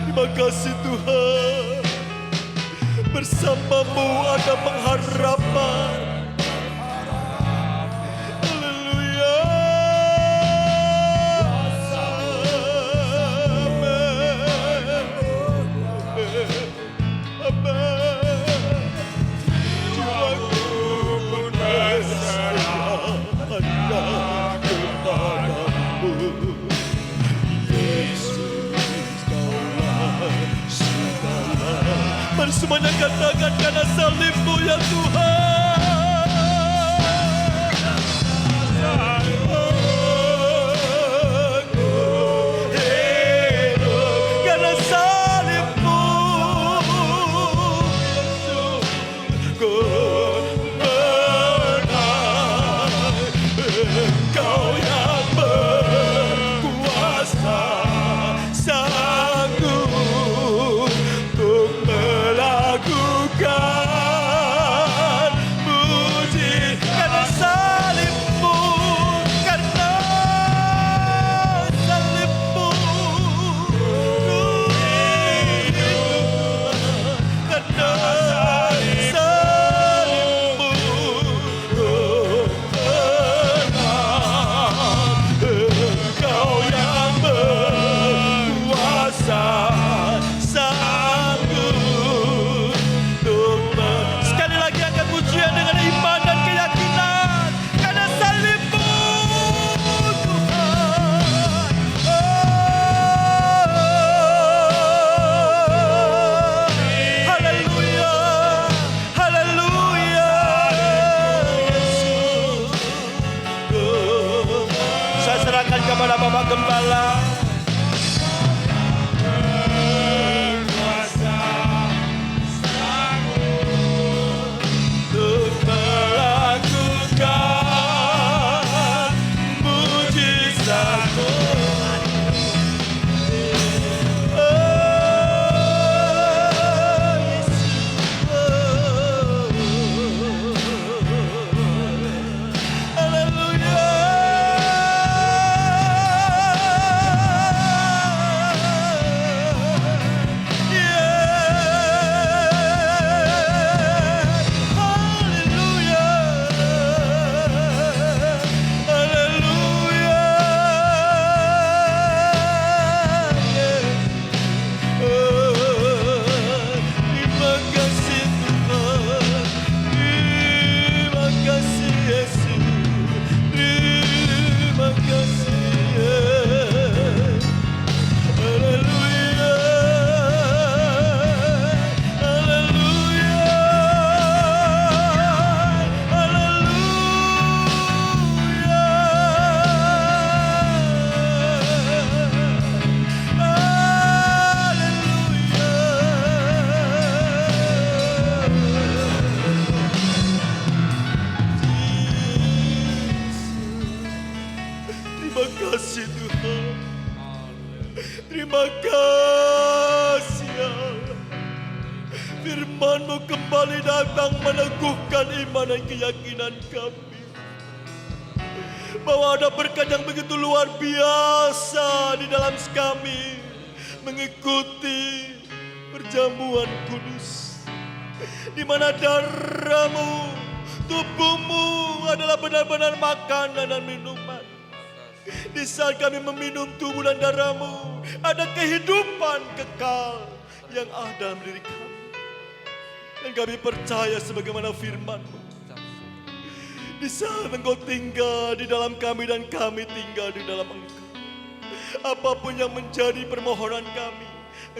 Terima kasih Tuhan, bersama-Mu ada pengharapan. Haleluya. Jiwaku pun berserah hanya kepadamu, Yesus, Kaulah segala. Mari semuanya katakan, karena salib-Mu ya Tuhan. Karena salib-Mu, ku menang. Engkau yang berkuasa, sanggup untuk melakukan mujizat. Karena salib-Mu, karena salib-Mu ku hidup, karena salib-Mu ku menang. Engkau yang berkuasa, sanggup untuk sekali lagi angkat pujian dengan iman dan keyakinan. Karena salib-Mu Tuhan. Haleluya, haleluya, Yesus. Saya serahkan kepada Bapak Gembala. Untuk melakukan mujizat-Mu. Haleluya. kasih Tuhan. Terima kasih ya Allah. Firman-Mu kembali datang meneguhkan iman dan keyakinan kami. Bahwa ada berkat yang begitu luar biasa di dalam kami. Mengikuti perjamuan kudus. Di mana darah-Mu, tubuh-Mu adalah benar-benar makanan dan minuman. Di saat kami meminum tubuh dan darah-Mu, ada kehidupan kekal yang ada dalam diri kami. Dan kami percaya sebagaimana firman-Mu. Di saat Engkau tinggal di dalam kami dan kami tinggal di dalam Engkau. Apapun yang menjadi permohonan kami,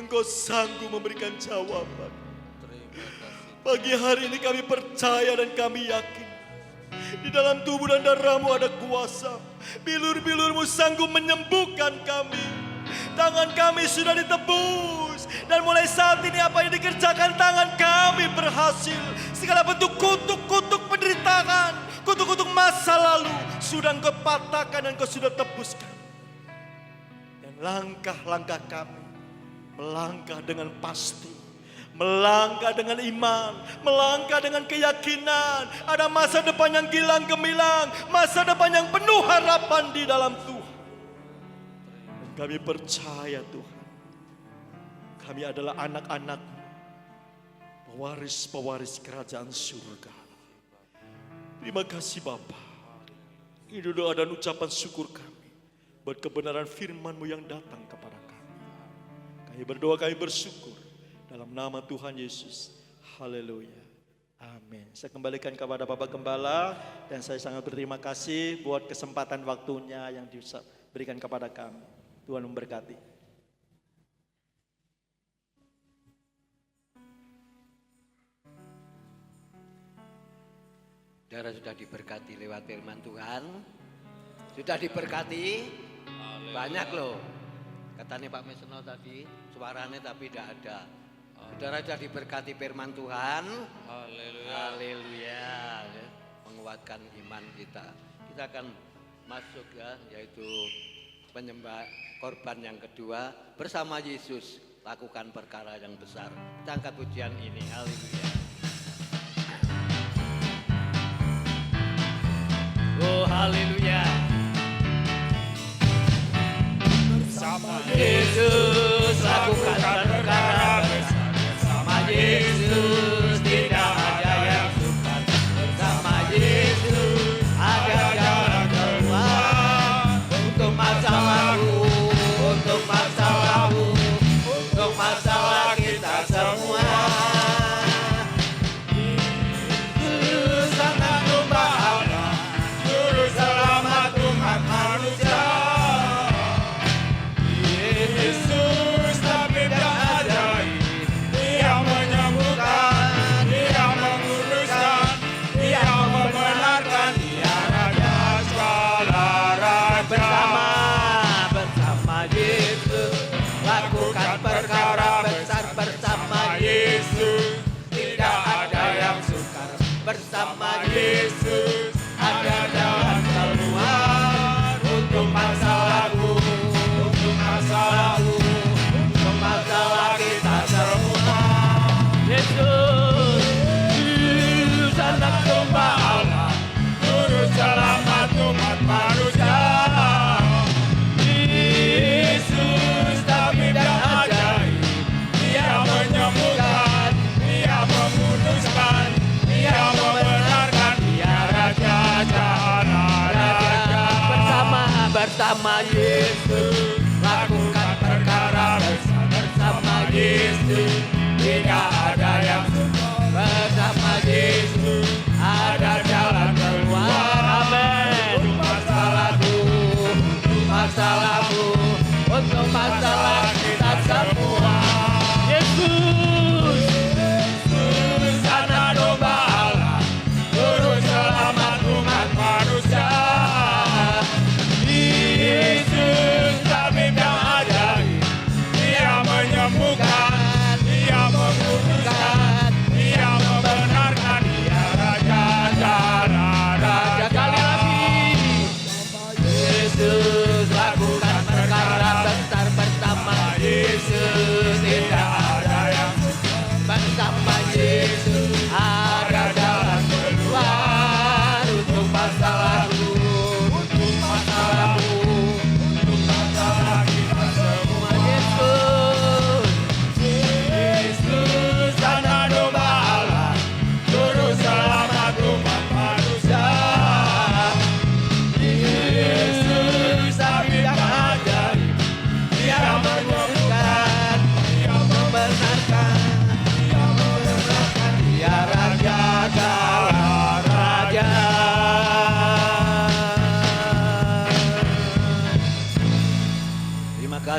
Engkau sanggup memberikan jawaban. Pagi hari ini kami percaya dan kami yakin. Di dalam tubuh dan darah-Mu ada kuasa. Bilur-bilur-Mu sanggup menyembuhkan kami. Tangan kami sudah ditebus. Dan mulai saat ini apa yang dikerjakan tangan kami berhasil. Segala bentuk kutuk-kutuk penderitaan, kutuk-kutuk masa lalu sudah Engkau patahkan dan Engkau sudah tebuskan. Dan langkah-langkah kami melangkah dengan pasti. Melangkah dengan iman, melangkah dengan keyakinan. Ada masa depan yang gilang gemilang, masa depan yang penuh harapan di dalam Tuhan. Dan kami percaya Tuhan, kami adalah anak-anak-Mu, pewaris-pewaris kerajaan surga. Terima kasih Bapa. Ini doa dan ucapan syukur kami buat kebenaran firman-Mu yang datang kepada kami. Kami berdoa, kami bersyukur. Dalam nama Tuhan Yesus. Haleluya. Amin. Saya kembalikan kepada Bapak Gembala. Dan saya sangat berterima kasih buat kesempatan waktunya yang diberikan kepada kami. Tuhan memberkati. Saudara sudah diberkati lewat firman Tuhan. Sudah diberkati. Banyak loh. Katanya Pak Mesno tadi, suaranya tapi tidak ada. Saudara sudah diberkati firman Tuhan. Haleluya. Haleluya. Ya, menguatkan iman kita. Kita akan masuk ya, yaitu penyembah korban yang kedua. Bersama Yesus lakukan perkara yang besar. Kita angkat pujian ini. Haleluya. Oh haleluya. Bersama Yesus lakukan perkara besar. Yesus tidak ada yang sukar. Bersama Yesus ada jalan keluar. Untuk masalahku, untuk masalahmu, untuk masalah kita semua. Yesus anak domba Allah, juru selamat umat manusia. Yesus tabib yang ajaib. Dia menyembuhkan, Dia menguruskan, Dia membenarkan, Dia Raja segala raja. Bersama Yesus lakukan perkara besar. Bersama Yesus tidak ada yang sukar. Bersama Yesus ada jalan keluar. Untuk masalahku, untuk masalahku, untuk masalah kita semua. Yesus, Yesus anak domba Allah, juru selamat umat manusia. Yesus tabib yang ajaib, Dia menyembuhkan, Dia menguduskan, Dia membenarkan, Dia Raja segala raja. Bersama Yesus lakukan perkara besar. Bersama Yesus tidak ada yang sukar. Bersama Yesus ada jalan keluar. Amin. Untuk masalahku, untuk masalahmu, untuk masalah kita semua. Yesus, Yesus anak domba Allah, juru selamat umat manusia. Yesus tabib yang ajaib, Dia menyembuhkan, Dia menguruskan,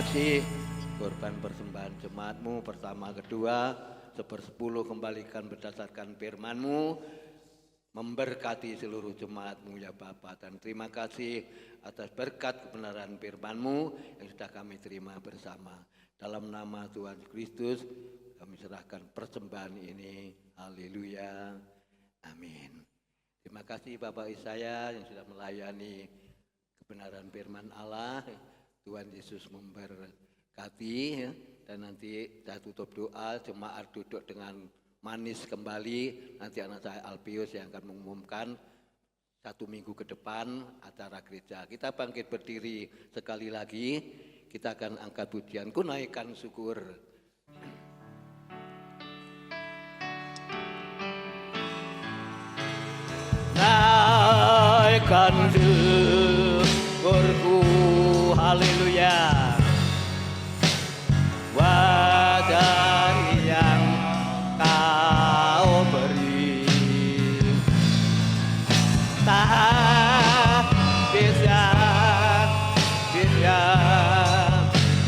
kasih korban persembahan jemaatmu pertama kedua, sepersepuluh kembalikan berdasarkan firman-Mu, memberkati seluruh jemaat-Mu ya Bapa. Dan terima kasih atas berkat kebenaran firman-Mu yang sudah kami terima bersama. Dalam nama Tuhan Kristus kami serahkan persembahan ini. Haleluya. Amin. Terima kasih Bapak Isaya yang sudah melayani kebenaran firman Allah. Tuhan Yesus memberkati ya. Dan nanti saya tutup doa, jemaat duduk dengan manis kembali. Nanti anak saya Alpius yang akan mengumumkan 1 minggu ke depan acara gereja. Kita bangkit berdiri sekali lagi. Kita akan angkat pujian, ku naikkan syukur. Naikkan syukurku, haleluya. Wajah yang kau beri tak bisa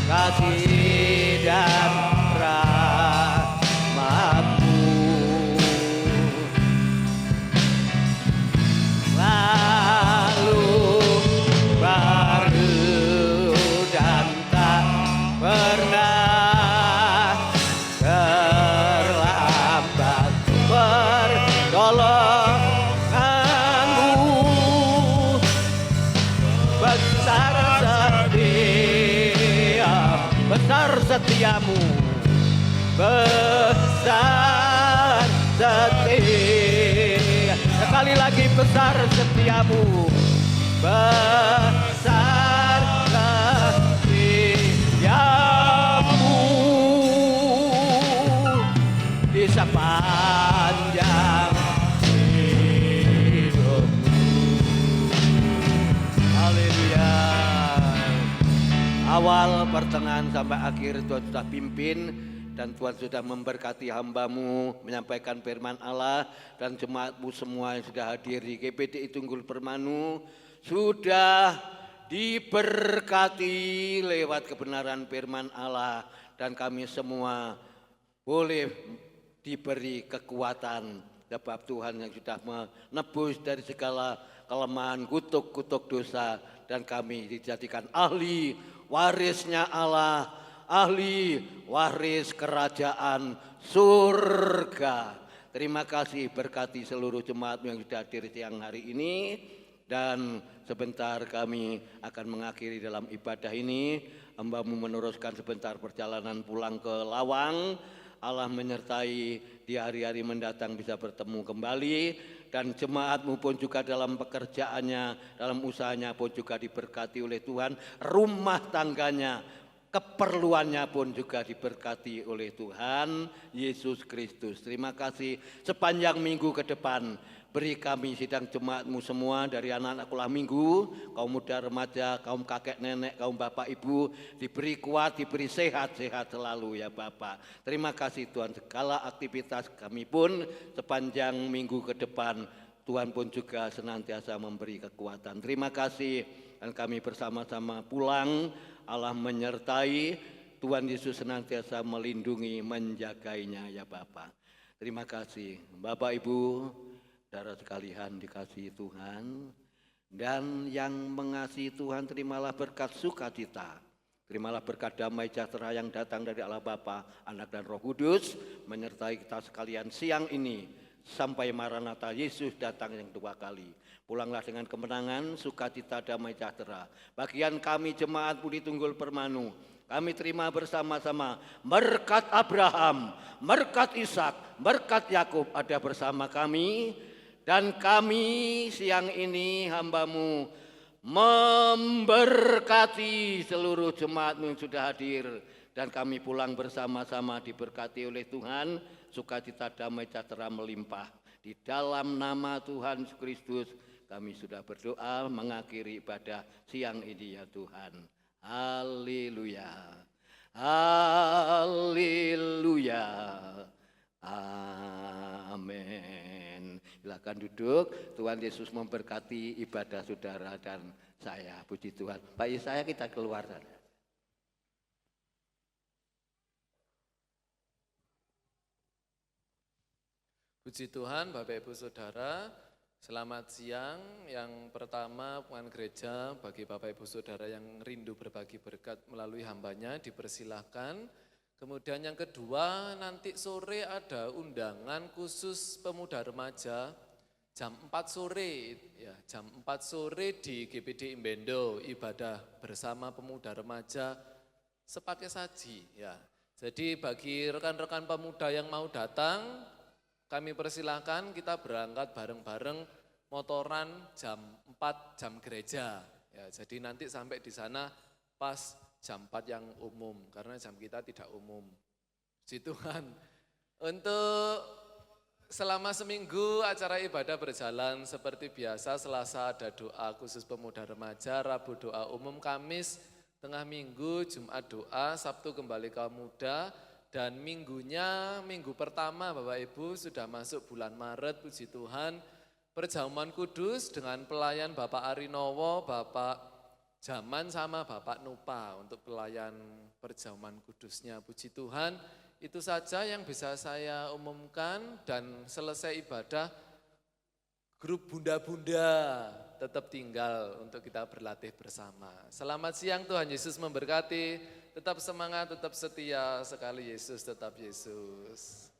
kasih dan rahmat-Mu. Lalu baru dan tak pernah terlambat pertolongan-Mu. Besar setiamu, besar setia. Sekali lagi besar setiamu, besar setiamu di sepanjang hidupku. Haleluya. Awal, pertengahan, sampai akhir Tuhan sudah pimpin dan Tuhan sudah memberkati hamba-Mu menyampaikan firman Allah, dan jemaat-Mu semua yang sudah hadir di GPDI Tunggul Permanu sudah diberkati lewat kebenaran firman Allah, dan kami semua boleh diberi kekuatan sebab Tuhan yang sudah menebus dari segala kelemahan, kutuk-kutuk dosa, dan kami dijadikan ahli warisnya Allah, ahli waris kerajaan surga. Terima kasih, berkati seluruh jemaat yang sudah hadir siang hari ini. Dan sebentar kami akan mengakhiri dalam ibadah ini. Hamba-Mu meneruskan sebentar perjalanan pulang ke Lawang. Allah menyertai di hari-hari mendatang bisa bertemu kembali. Dan jemaat-Mu pun juga dalam pekerjaannya, dalam usahanya pun juga diberkati oleh Tuhan. Rumah tangganya, keperluannya pun juga diberkati oleh Tuhan Yesus Kristus. Terima kasih. Sepanjang minggu ke depan beri kami sidang jemaat-Mu semua, dari anak-anak sekolah minggu, kaum muda remaja, kaum kakek nenek, kaum bapak ibu, diberi kuat, diberi sehat-sehat selalu ya Bapak. Terima kasih Tuhan, segala aktivitas kami pun sepanjang minggu ke depan Tuhan pun juga senantiasa memberi kekuatan. Terima kasih, dan kami bersama-sama pulang. Allah menyertai, Tuhan Yesus senantiasa melindungi, menjagainya ya Bapak. Terima kasih Bapak Ibu, saudara sekalian dikasihi Tuhan, dan yang mengasihi Tuhan terimalah berkat sukacita, terimalah berkat damai sejahtera yang datang dari Allah Bapa, Anak dan Roh Kudus menyertai kita sekalian siang ini sampai Maranatha Yesus datang yang kedua kali. Pulanglah dengan kemenangan, sukacita, damai sejahtera. Bagian kami jemaat Budi Tunggul Permanu, kami terima bersama-sama berkat Abraham, berkat Ishak, berkat Yakub ada bersama kami. Dan kami siang ini hamba-Mu memberkati seluruh jemaat-Mu yang sudah hadir. Dan kami pulang bersama-sama diberkati oleh Tuhan, sukacita damai sejahtera melimpah. Di dalam nama Tuhan Yesus Kristus kami sudah berdoa mengakhiri ibadah siang ini ya Tuhan. Haleluya. Haleluya. Amin. Silakan duduk. Tuhan Yesus memberkati ibadah saudara dan saya. Puji Tuhan. Pak Yesaya kita keluar. Puji Tuhan, Bapak Ibu Saudara, selamat siang. Yang pertama, Pengadilan Gereja bagi Bapak Ibu Saudara yang rindu berbagi berkat melalui hambanya dipersilahkan. Kemudian yang kedua, nanti sore ada undangan khusus pemuda remaja jam 4 sore, ya, jam 4 sore di GPD Imbendo, ibadah bersama pemuda remaja sepakai saji. Ya. Jadi bagi rekan-rekan pemuda yang mau datang, kami persilahkan kita berangkat bareng-bareng motoran jam 4 jam gereja. Ya, jadi nanti sampai di sana pas jam 4 yang umum, karena jam kita tidak umum. Puji Tuhan. Untuk selama seminggu acara ibadah berjalan seperti biasa. Selasa ada doa khusus pemuda remaja, Rabu doa umum, Kamis tengah minggu, Jumat doa, Sabtu kembali kaum muda. Dan minggunya, minggu pertama Bapak Ibu sudah masuk bulan Maret, puji Tuhan. Perjamuan kudus dengan pelayan Bapak Arinowo, Bapak Jaman sama Bapak Nupa untuk pelayan perjamuan kudusnya, puji Tuhan. Itu saja yang bisa saya umumkan dan selesai ibadah, grup bunda-bunda tetap tinggal untuk kita berlatih bersama. Selamat siang, Tuhan Yesus memberkati. Tetap semangat, tetap setia, sekali Yesus, tetap Yesus.